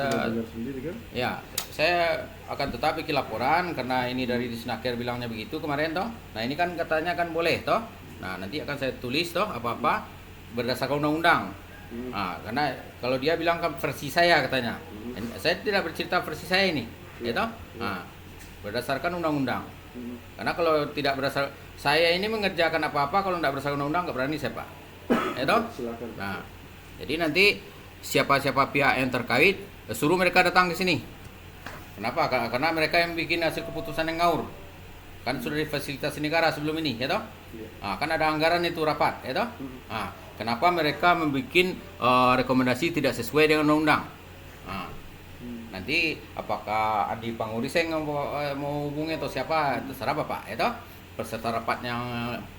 Sendiri kan? ya saya akan tetap bikin laporan karena ini dari Disnaker bilangnya begitu kemarin toh. Nah ini kan katanya kan boleh toh. Nah nanti akan saya tulis toh apa-apa berdasarkan undang-undang. Nah, karena kalau dia bilang kan versi saya katanya, saya tidak bercerita versi saya ini, ya toh. Nah, berdasarkan undang-undang. Karena kalau tidak berdasar saya ini mengerjakan apa-apa kalau tidak berdasarkan undang-undang nggak berani saya Pak, ya toh. Nah, jadi nanti siapa-siapa pihak yang terkait suruh mereka datang ke sini. Kenapa? Karena mereka yang bikin hasil keputusan yang ngawur. Kan sudah difasilitasi negara sebelum ini, ya toh? Nah, kan ada anggaran itu rapat, ya toh? Nah, kenapa mereka membuat rekomendasi tidak sesuai dengan undang-undang? Nah, nanti apakah Adi Pangoriseng mau hubungi atau siapa terserah Bapak, ya toh? Peserta rapat yang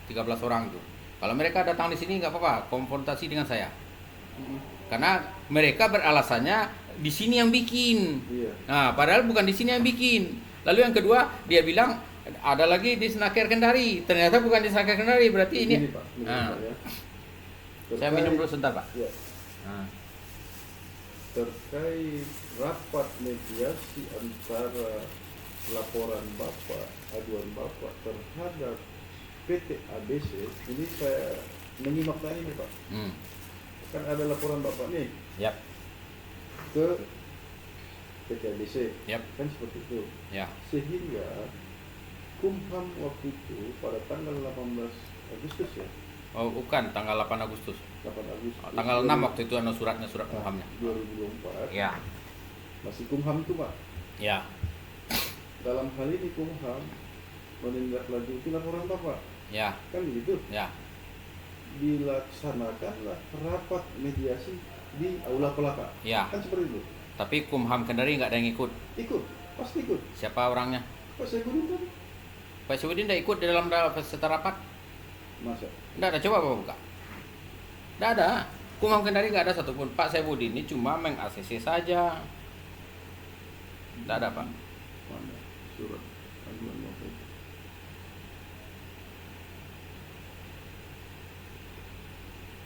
13 orang itu. Kalau mereka datang di sini nggak apa-apa, konfrontasi dengan saya. Karena mereka beralasannya di sini yang bikin. Nah, padahal bukan di sini yang bikin. Lalu yang kedua, dia bilang ada lagi di Disnaker Kendari. Ternyata bukan di Disnaker Kendari, berarti ini. Pak, ya. Saya minum dulu sebentar, Pak. Ya. Terkait rapat mediasi antara laporan Bapak, aduan Bapak terhadap PT ABC, ini saya menyimak tadi nih Pak. kan ada laporan Bapak nih Yap. ke PTABC. Yap. Kan seperti itu. Ya. Sehingga Kumham waktu itu pada tanggal 18 Agustus ya. Oh, bukan tanggal 8 Agustus. 8 Agustus. Tanggal 6 waktu itu suratnya, surat Kumhamnya. 2024. Ya. Masih Kumham itu, Pak. Ya. Dalam hal ini Kumham menindaklanjuti laporan Bapak. Ya. Kan begitu. Ya. Dilaksanakanlah rapat mediasi di Aula Pelaka. Ya. Kan seperti itu. Tapi Kumham Kendari nggak ada yang ikut. Ikut, pasti ikut. Siapa orangnya? Pak Saifuddin tadi. Pak Saifuddin tidak ikut di dalam peserta rapat. Masa? Tidak ada, coba Bapak buka. Tidak ada. Kumham Kendari nggak ada satupun. Pak Saifuddin ini cuma meng-ACC saja. Tidak ada, Pak. Mana surat aduan Bapak?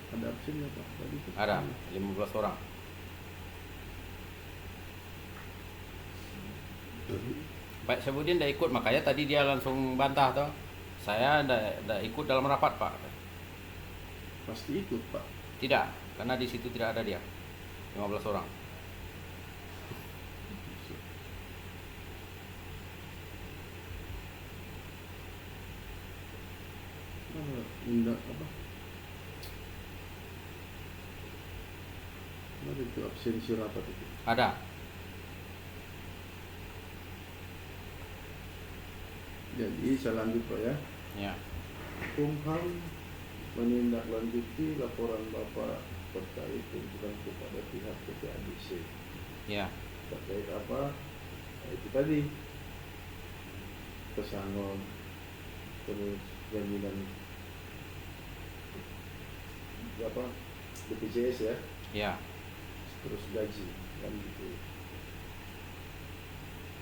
Ada absennya Pak tadi itu? Ada 15 orang. Pak Saifuddin tidak ikut, makanya tadi dia langsung bantah toh. Saya tidak ikut dalam rapat, Pak. Pasti ikut Pak. Tidak, karena di situ tidak ada dia. 15 orang. Undang apa? Mana itu absensi rapat itu? Ada. Jadi saya lanjut Pak ya. Ya. Kumham menindaklanjuti laporan Bapak terkait tuntutan kepada pihak PTABC. Ya. Terkait apa? Itu tadi pesangon, terus jaminan apa BPJS ya, Ya. terus gaji kan gitu.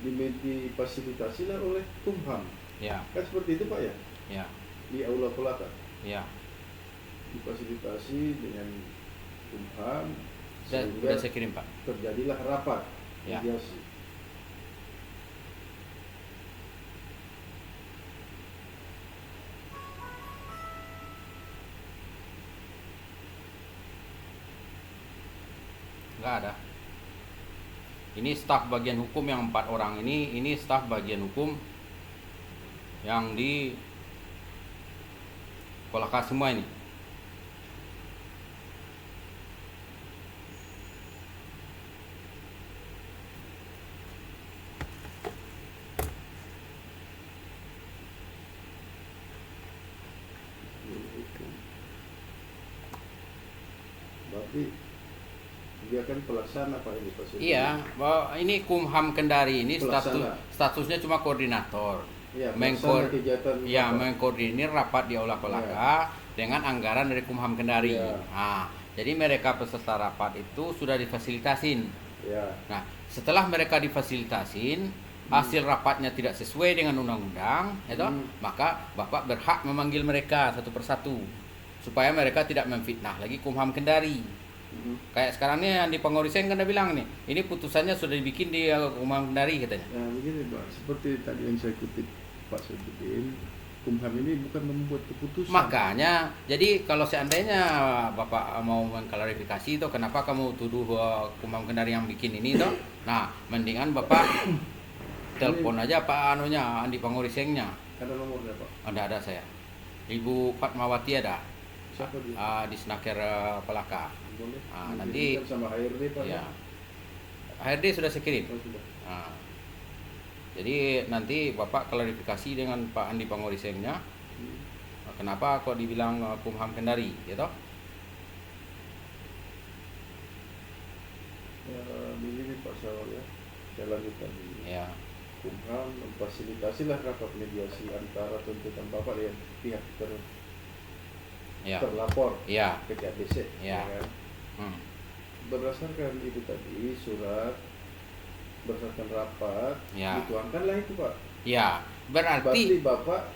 Difasilitasi lah oleh Kumham. Ya. Kan seperti itu Pak ya, Ya. di Aula Pelaka. Ya. Difasilitasi dengan Kumham Sudah sehingga saya kirim, Pak. terjadilah rapat Ya. mediasi. Enggak ada. Ini staf bagian hukum yang 4 orang ini staf bagian hukum yang di Kolaka semua ini. Berarti dia kan pelaksana Pak ini Pak Saifuddin. Iya, bahwa ini Kumham Kendari ini Pelaksana. statusnya cuma koordinator. Iya, Mengko- pelaksana kegiatan Ya, Bapak. mengkoordinir rapat di Aula Kolaka dengan anggaran dari Kumham Kendari. Iya. Nah, jadi mereka peserta rapat itu sudah difasilitasin. Ya. Nah, setelah mereka difasilitasin, hasil rapatnya tidak sesuai dengan undang-undang, ya toh, maka Bapak berhak memanggil mereka satu persatu supaya mereka tidak memfitnah lagi Kumham Kendari. Kayak sekarang nih Andi Pangoriseng kan udah bilang nih, ini putusannya sudah dibikin di Kumham Kendari katanya. Nah begini Pak, seperti tadi yang saya kutip Pak Saifuddin, Kumham ini bukan membuat keputusan. Makanya, jadi kalau seandainya Bapak mau mengklarifikasi itu kenapa kamu tuduh Kumham Kendari yang bikin ini toh? Nah, mendingan Bapak telepon aja Pak anunya Andi Pangorisengnya. Ada nomornya Pak? Ada saya. Ibu Fatmawati ada. Siapa dia? Di Snaker Pelaka. Boleh. Nanti sama HRD Pak. ya. HRD sudah saya kirim. Oh, sudah. Nah, jadi nanti Bapak klarifikasi dengan Pak Andi Pangorisengnya. Kenapa kok dibilang Kumham Kendari, ya toh? Ya, begini Pak Sawal ya. Saya lanjutkan ini. Ya. Kumham memfasilitasilah rapat mediasi antara tuntutan Bapak dengan pihak Ya. terlapor Ya. PTABC. Ya. Kan? Berdasarkan itu tadi surat, berdasarkan rapat, Ya. dituangkanlah itu Pak. Ya, berarti Bapak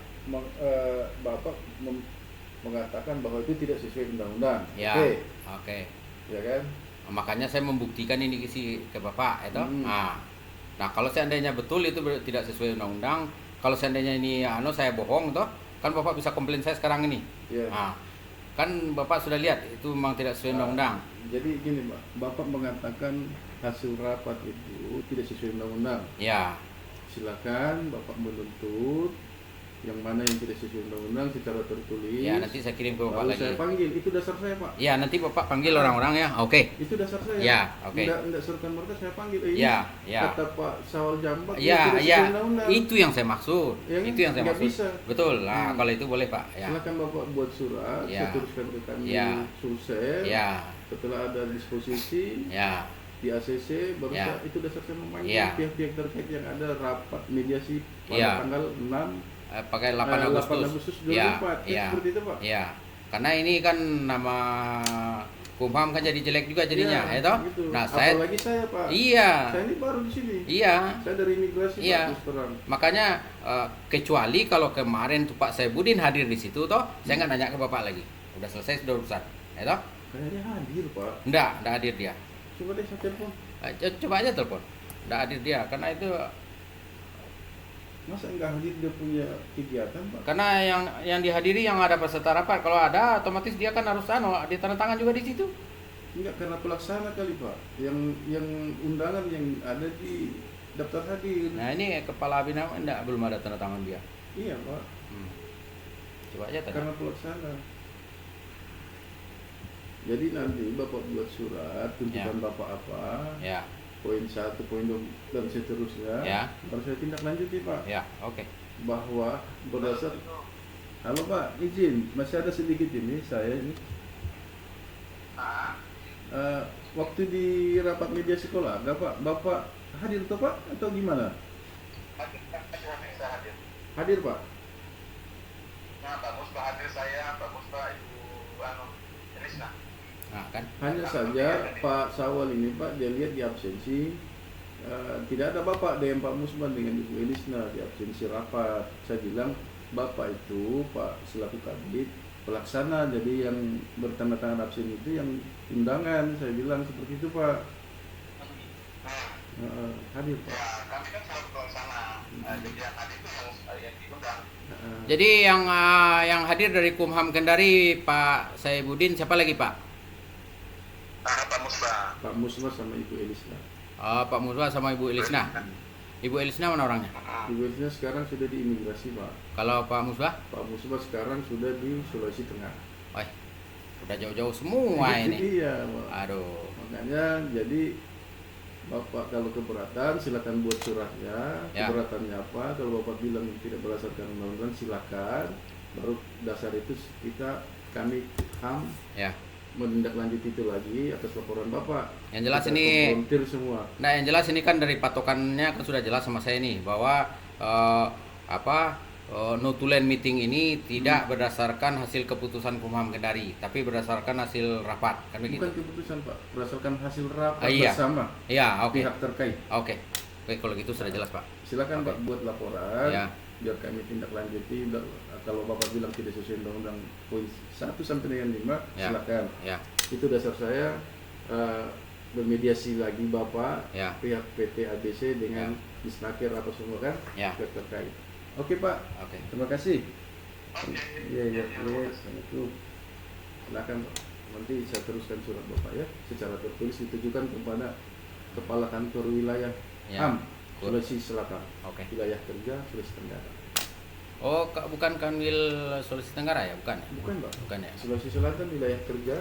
mengatakan bahwa itu tidak sesuai undang-undang. ya. Oke. Oke. Ya kan? Makanya saya membuktikan ini ke Bapak, itu. Nah, kalau seandainya betul itu tidak sesuai undang-undang, kalau seandainya ini saya bohong toh, kan Bapak bisa komplain saya sekarang ini. Ya. Nah, Kan Bapak sudah lihat itu memang tidak sesuai undang-undang. Jadi gini Pak, Bapak mengatakan hasil rapat itu tidak sesuai undang-undang. Ya. Silakan Bapak menuntut yang mana yang tidak sesuai undang-undang secara tertulis. Ya, nanti saya kirim ke Bapak lalu lagi. Saya panggil, itu dasar saya Pak. Ya, nanti Bapak panggil orang-orang ya. Oke. Itu dasar saya. Ya, oke. Enggak serta-merta saya panggil. Ini Ya, ya. kata Pak Sawal Jambak Ya, tidak ya. sesuai undang-undang. Itu yang saya maksud. Ya, Itu yang saya nggak maksud. bisa. Betul. Nah, kalau itu boleh, Pak. Ya. Silakan Bapak buat surat, Ya. saya teruskan ke kami Ya. Sulsel. Ya. Setelah ada disposisi Ya. di ACC baru Ya. itu dasar saya memanggil Ya. pihak-pihak terkait yang ada rapat mediasi pada Ya. tanggal 6 Pakai 8 Agustus. 8 Agustus 2004. Ya. Seperti itu Pak. Ya. Karena ini kan nama Kumham kan jadi jelek juga jadinya, ya toh? gitu. Nah, saya apalagi saya Pak. Iya. Saya ini baru di sini. Iya. Saya dari imigrasi Iya. Pak, terus terang. Makanya kecuali kalau kemarin tuh Pak Saibuddin hadir di situ toh, saya nggak nanya ke Bapak lagi. Udah selesai, sudah urusan. Ya toh? Kayaknya hadir Pak. Enggak hadir dia. Coba deh saya telepon. Coba aja telepon. Enggak hadir dia karena itu Masa enggak hadir dia punya kegiatan Pak? karena yang dihadiri yang ada peserta rapat. Kalau ada otomatis dia kan harus ditandatangan juga di situ. Enggak, karena pelaksana kali Pak. Yang undangan yang ada di daftar hadir. Nah, ini kepala Abinama belum ada tanda tangan dia. Iya Pak. Coba aja tanya. Karena pelaksana. Jadi nanti Bapak buat surat tuntutan Ya. Bapak apa? Ya. Poin 1, poin 2 dan seterusnya. Ya. Baru saya tindak lanjuti Pak. Ya, oke. Bahwa berdasar. Halo Pak, izin masih ada sedikit ini saya ini. Waktu di rapat media sekolah, Pak, Bapak hadir tuh Pak atau gimana? Hadir. Hadir Pak. Nah, Pak Musbah hadir, saya, Pak Musbah, Ibu Elisna. Nah, kan. Hanya saja Pak Sawal ini Pak, dia lihat di absensi tidak ada Bapak dengan Pak Musman dengan Ibu Elisna di absensi rapat. Saya bilang Bapak itu Pak selaku kabit pelaksana, jadi yang bertanda tangan absen itu yang undangan. Saya bilang seperti itu Pak. Hadir Pak. Ya, kami kan selalu pelaksana. Jadi yang hadir itu yang diundang. Jadi yang hadir dari Kumham Kendari Pak Saibuddin, siapa lagi Pak? Pak Musbah. Pak Musma sama Ibu Elisna. Pak Musbah sama Ibu Elisna. Ibu Elisna mana orangnya? Ibu Elisna sekarang sudah di imigrasi Pak. Kalau Pak Musbah? Pak Musma sekarang sudah di Sulawesi Tengah. Wah, udah jauh-jauh semua ini. Iya Pak. Aduh. Makanya jadi Bapak kalau keberatan silakan buat suratnya. Ya. Keberatannya apa? Kalau Bapak bilang tidak berdasarkan undang-undang silakan. Baru dasar itu kami HAM Ya. menindaklanjuti itu lagi atas laporan Bapak. Yang jelas Kita ini. konfrontir semua. Nah, yang jelas ini kan dari patokannya kan sudah jelas sama saya nih bahwa notulen meeting ini tidak berdasarkan hasil keputusan Kumham Kendari, tapi berdasarkan hasil rapat, kan begitu? Bukan keputusan Pak, berdasarkan hasil rapat Iya. bersama Iya, oke. pihak terkait. Oke, kalau gitu sudah jelas Pak. Silakan Oke. Pak buat laporan. Ya. Biar kami tindak lanjuti. Kalau Bapak bilang tidak sesuai undang-undang poin 1 sampai dengan 5, Ya. silakan. Ya, Itu dasar saya bermediasi lagi Bapak, ya, pihak PT ABC dengan Disnaker apa semua kan, ya. pihak terkait. Oke Pak, Oke. terima kasih. Iya, Assalamualaikum. Silakan Pak. Nanti saya teruskan surat Bapak ya, secara tertulis ditujukan kepada Kepala Kantor Wilayah Ya. HAM Sulawesi Selatan, Oke. wilayah kerja Sulawesi Tenggara. Oh, bukan Kanwil Sulawesi Tenggara ya, bukan? Bukan Pak, Bukan ya. Sulawesi Selatan wilayah kerja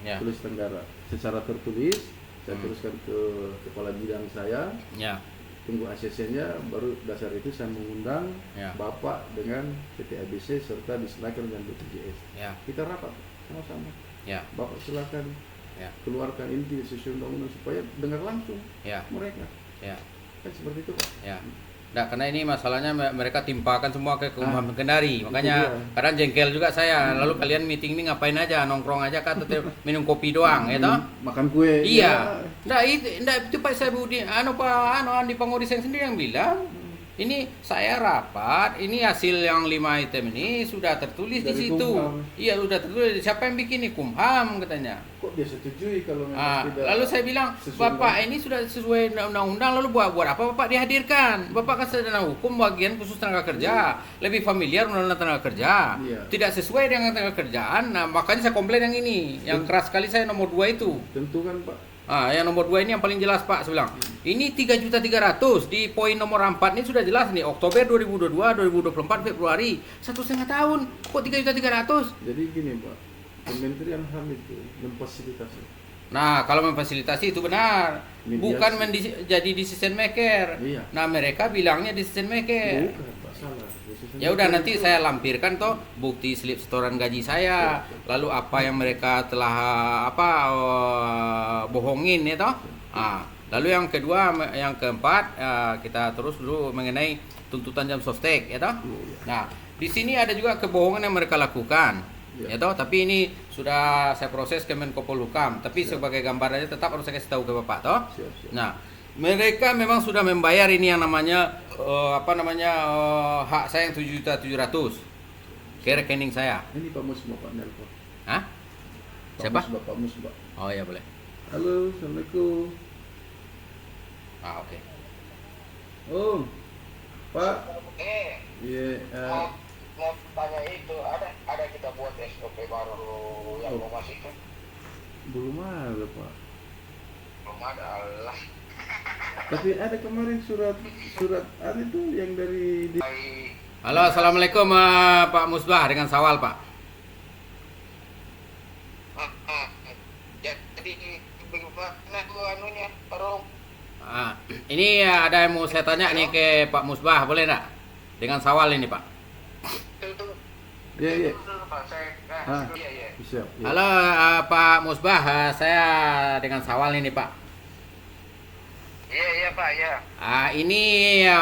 Ya. Sulawesi Tenggara. Secara tertulis saya teruskan ke kepala bidang saya. Ya. Tunggu ACC-nya, baru dasar itu saya mengundang Ya. Bapak dengan PT ABC serta Disnaker dan BPJS. Ya. Kita rapat sama-sama. Ya. Bapak silakan Ya. keluarkan ini tidak sesuai undang-undang supaya dengar langsung Ya. mereka. Ya. Kan seperti itu Pak. Ya. Nah, karena ini masalahnya mereka timpakan semua ke Kumham Kendari. Makanya dia. kadang jengkel juga saya. Lalu kalian meeting ini ngapain aja? Nongkrong aja kata minum kopi doang, ya toh? Makan kue. Iya. Nah, itu Pak Saibuddin, Andi Pangodiseng sendiri yang bilang Ini saya rapat, ini hasil yang 5 item ini sudah tertulis di Dari situ. Kumham. Iya, sudah tertulis. Siapa yang bikin ini? Kumham katanya. Kok dia setujui kalau memang tidak Lalu saya bilang, sesuai Bapak dengan- ini sudah sesuai undang-undang, lalu buat apa Bapak dihadirkan? Bapak kan sarjana hukum bagian khusus tenaga kerja, lebih familiar undang-undang tenaga kerja. Iya. Tidak sesuai dengan tenaga kerjaan, nah makanya saya komplain yang ini. Yang keras sekali saya nomor 2 itu. tentu kan Pak. Yang nomor 2 ini yang paling jelas Pak, saya bilang. Ini 3.300.000 di poin nomor 4 ini sudah jelas nih, Oktober 2022, 2024, Februari. 1,5 tahun, kok 3.300.000? Jadi gini Pak, Kementerian HAM itu memfasilitasi. Nah, kalau memfasilitasi itu benar. Mediasi. Bukan jadi decision maker. Iya. Nah, mereka bilangnya decision maker. Bukan Pak, salah. Ya udah nanti saya lampirkan toh bukti slip setoran gaji saya, lalu apa yang mereka telah bohongin ya toh. Lalu yang kedua, yang keempat kita terus dulu mengenai tuntutan jam sostek ya toh. Nah, di sini ada juga kebohongan yang mereka lakukan. Ya toh, tapi ini sudah saya proses ke Menko Polhukam, tapi sebagai gambarannya tetap harus saya kasih tahu ke Bapak toh. Siap. Nah, mereka memang sudah membayar ini yang namanya hak saya yang 7.700.000 ke rekening saya. Ini Pak Musbah Pak Nelpon. Hah? Siapa? Pak Musbah. Oh ya boleh. Halo, Assalamualaikum. Oke. Oh, Pak. Iya. Mau tanya itu, ada kita buat SOP baru yang mau masuk itu? Belum ada Pak. Belum ada, Allah. Tapi ada kemarin surat ada itu yang dari Halo, assalamualaikum Pak Musbah dengan Sawal Pak. Jadi bagaimana anunya, Rom? Ini ada yang mau saya tanya nih ke Pak Musbah, boleh enggak? Dengan Sawal ini Pak. Iya. Pak, saya iya. Siap. Ya. Halo Pak Musbah, saya dengan Sawal ini Pak. Iya Pak, ya. Ini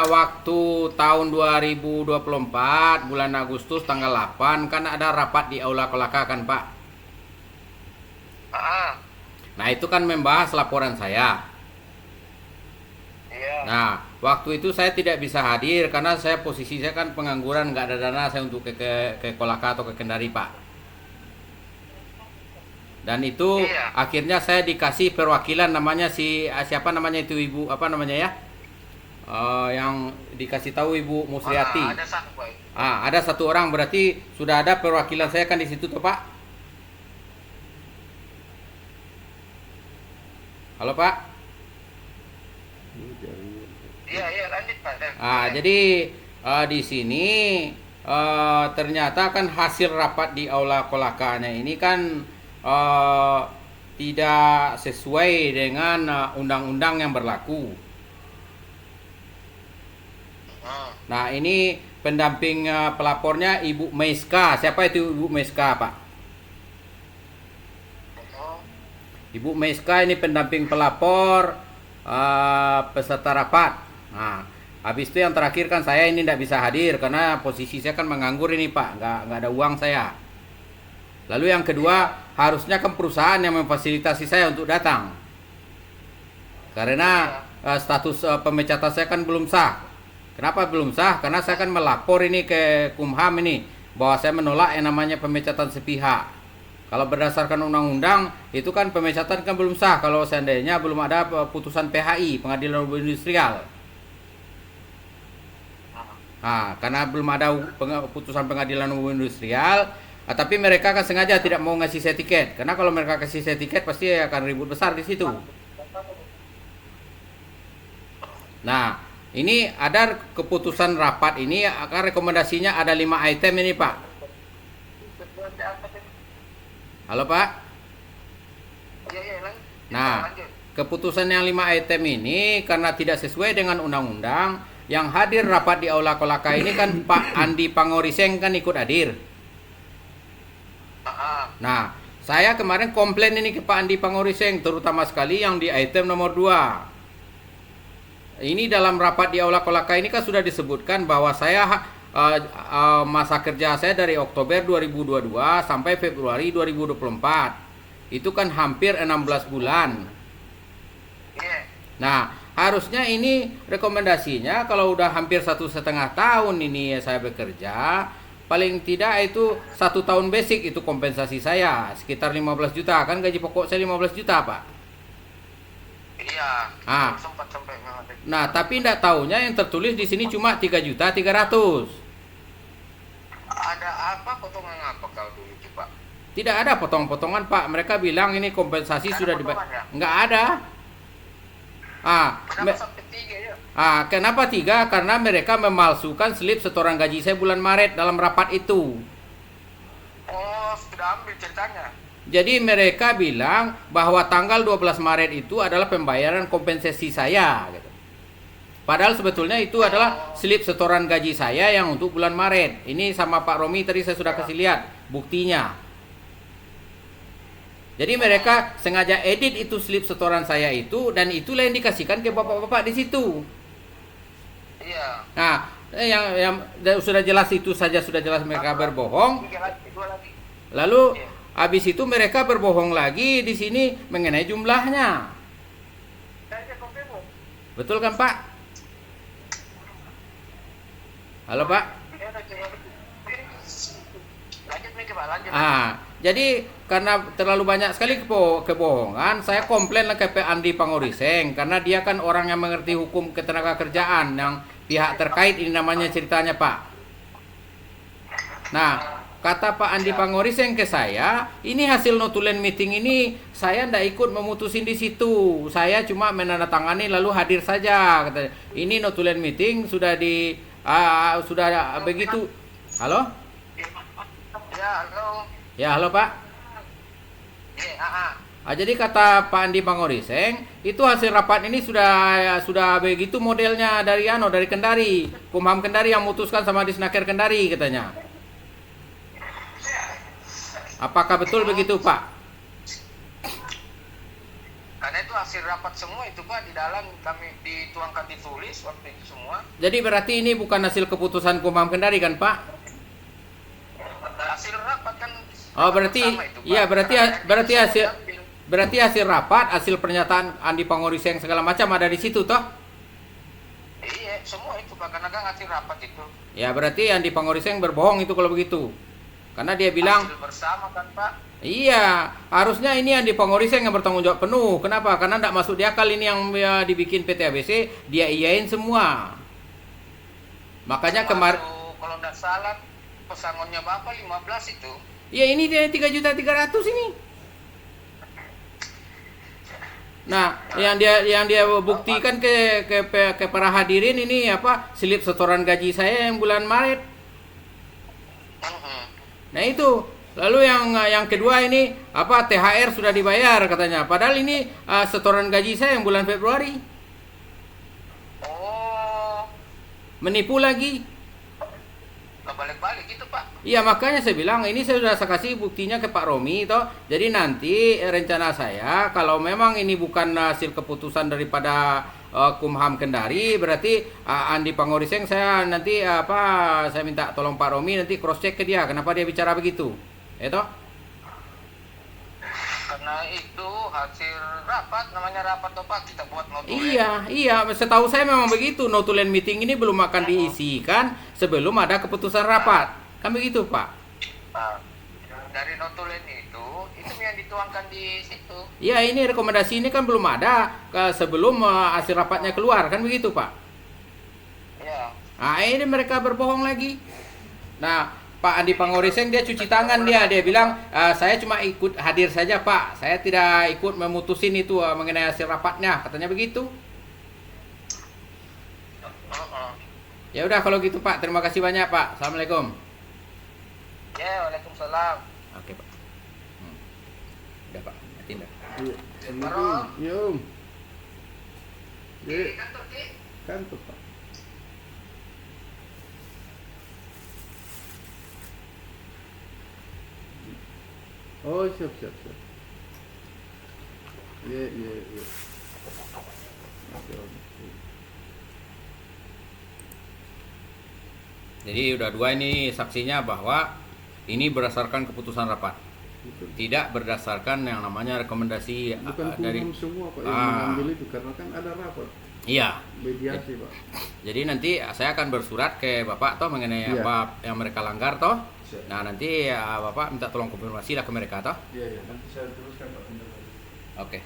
waktu tahun 2024 bulan Agustus tanggal 8 kan ada rapat di Aula Kolaka kan Pak. Nah itu kan membahas laporan saya. Iya. Nah waktu itu saya tidak bisa hadir karena posisi saya kan pengangguran, nggak ada dana saya untuk ke Kolaka atau ke Kendari Pak. Dan itu akhirnya saya dikasih perwakilan namanya siapa namanya itu ibu apa namanya ya, yang dikasih tahu Ibu Musriati. Ada satu Pak. Ada satu orang, berarti sudah ada perwakilan saya kan di situ tuh Pak. Halo Pak. Iya lanjut Pak. Jadi di sini ternyata kan hasil rapat di Aula Kolakanya ini kan tidak sesuai dengan undang-undang yang berlaku. Nah ini pendamping pelapornya Ibu Meiska. Siapa itu Ibu Meiska Pak? Ibu Meiska ini pendamping pelapor peserta rapat. Nah habis itu yang terakhir kan saya ini tidak bisa hadir karena posisi saya kan menganggur ini Pak, nggak ada uang saya. Lalu yang kedua, harusnya kan perusahaan yang memfasilitasi saya untuk datang. Karena status pemecatan saya kan belum sah. Kenapa belum sah? Karena saya kan melapor ini ke Kumham ini bahwa saya menolak yang namanya pemecatan sepihak. Kalau berdasarkan undang-undang itu kan pemecatan kan belum sah kalau seandainya belum ada putusan PHI, Pengadilan Umum Industrial. Karena belum ada putusan Pengadilan Umum Industrial, tapi mereka kan sengaja tidak mau ngasih saya tiket. Karena kalau mereka kasih saya tiket pasti akan ribut besar di situ. Nah, ini ada keputusan rapat ini akan rekomendasinya ada 5 item ini, Pak. Halo, Pak. Nah, keputusan yang 5 item ini karena tidak sesuai dengan undang-undang, yang hadir rapat di Aula Kolaka ini kan Pak Andi Pangoriseng kan ikut hadir. Nah, saya kemarin komplain ini ke Pak Andi Pangoriseng, terutama sekali yang di item nomor 2. Ini dalam rapat di Aula Kolaka ini kan sudah disebutkan bahwa saya masa kerja saya dari Oktober 2022 sampai Februari 2024. Itu kan hampir 16 bulan. Nah, harusnya ini rekomendasinya kalau udah hampir 1,5 tahun ini saya bekerja, paling tidak itu 1 tahun basic itu kompensasi saya sekitar 15 juta, kan gaji pokok saya 15 juta Pak. Iya. Ah. Sempat sampai memang. Nah tapi tidak tahunya yang tertulis di sini cuma 3.300.000. Ada apa potongan apa kalau dulu itu Pak? Tidak ada potong-potongan Pak. Mereka bilang ini kompensasi Ada sudah potongan, dibayar. ya? Nggak ada. Kenapa sampai 3 ya? Kenapa 3? Karena mereka memalsukan slip setoran gaji saya bulan Maret dalam rapat itu. Oh, sudah ambil ceritanya. Jadi mereka bilang bahwa tanggal 12 Maret itu adalah pembayaran kompensasi saya gitu. Padahal sebetulnya itu adalah slip setoran gaji saya yang untuk bulan Maret. Ini sama Pak Romi tadi saya sudah kasih lihat buktinya. Jadi mereka sengaja edit itu slip setoran saya itu, dan itulah yang dikasihkan ke bapak-bapak di situ. Iya. Nah, yang sudah jelas itu saja sudah jelas mereka berbohong. 3 lagi, 2 lagi. Lalu Iya. habis itu mereka berbohong lagi di sini mengenai jumlahnya. Betul kan Pak? Halo Pak? Lanjut nih Pak, lanjut. Jadi karena terlalu banyak sekali kebohongan, saya komplain lah ke Pak Andi Pangoriseng karena dia kan orang yang mengerti hukum ketenaga kerjaan, yang pihak terkait ini namanya ceritanya Pak. Nah, kata Pak Andi Pangoriseng ke saya, ini hasil notulen meeting ini saya ndak ikut memutusin di situ. Saya cuma menandatangani lalu hadir saja. Kata, ini notulen meeting sudah sudah begitu. Halo? Ya, halo. Ya, halo Pak. Jadi kata Pak Andi Pangoriseng, itu hasil rapat ini sudah begitu modelnya dari Kendari. Kumham Kendari yang memutuskan sama Disnaker Kendari katanya. Apakah betul begitu Pak? Karena itu hasil rapat semua itu Pak, di dalam kami dituangkan ditulis waktu itu semua. Jadi berarti ini bukan hasil keputusan Kumham Kendari kan Pak? Hasil rapat kan. Oh berarti itu, iya Pak. berarti hasil rapat, hasil pernyataan Andi Pangoriseng segala macam ada di situ toh? Iya, semua itu Pak, karena kan hasil rapat itu. Ya berarti Andi Pangoriseng berbohong itu kalau begitu. Karena dia bilang hasil bersama kan Pak. iya, harusnya ini Andi Pangoriseng yang bertanggung jawab penuh. Kenapa? Karena tidak masuk di akal ini yang dibikin PT ABC, dia iyain semua. Makanya kemarin kalau tidak salah pesangonnya Bapak 15 itu. Ya ini dia 3.300.000 ini. Nah, yang dia buktikan ke para hadirin ini apa? Slip setoran gaji saya yang bulan Maret. Nah, itu. Lalu yang kedua ini apa? THR sudah dibayar katanya. Padahal ini setoran gaji saya yang bulan Februari. Oh, Menipu lagi. balik-balik gitu Pak. Iya makanya saya bilang ini saya sudah kasih buktinya ke Pak Romi toh. Jadi nanti rencana saya kalau memang ini bukan hasil keputusan daripada Kumham Kendari, berarti Andi Pangoriseng saya nanti saya minta tolong Pak Romi nanti cross check ke dia kenapa dia bicara begitu. Toh? Karena itu hasil rapat, namanya rapat toh Pak, kita buat notulen. Iya, setahu saya memang begitu. Notulen meeting ini belum akan diisikan sebelum ada keputusan rapat. Kan begitu, Pak? Dari notulen itu yang dituangkan di situ. Iya, ini rekomendasi ini kan belum ada sebelum hasil rapatnya keluar, kan begitu, Pak? Iya. Nah, ini mereka berbohong lagi. Nah, Pak Andi Pangoriseng dia cuci tangan dia bilang saya cuma ikut hadir saja Pak, saya tidak ikut memutusin itu mengenai hasil rapatnya, katanya begitu. Ya udah kalau gitu Pak, terima kasih banyak Pak. Assalamualaikum. Ya, waalaikumsalam. Oke Pak. Udah Pak, matiin dah. Assalamualaikum. Ya Om. Ya. Kantor Pak. Oh siap. Iya. Oke. Jadi udah dua ini saksinya bahwa ini berdasarkan keputusan rapat. Betul. tidak berdasarkan yang namanya rekomendasi Bukan dari kumham semua Pak yang Ah. mengambil itu, karena kan ada rapat iya. mediasi Pak. Jadi nanti saya akan bersurat ke Bapak toh mengenai Iya. apa yang mereka langgar toh. Siap. Nah, nanti Bapak minta tolong konfirmasi lah ke mereka toh. Iya, nanti saya teruskan Pak. Oke.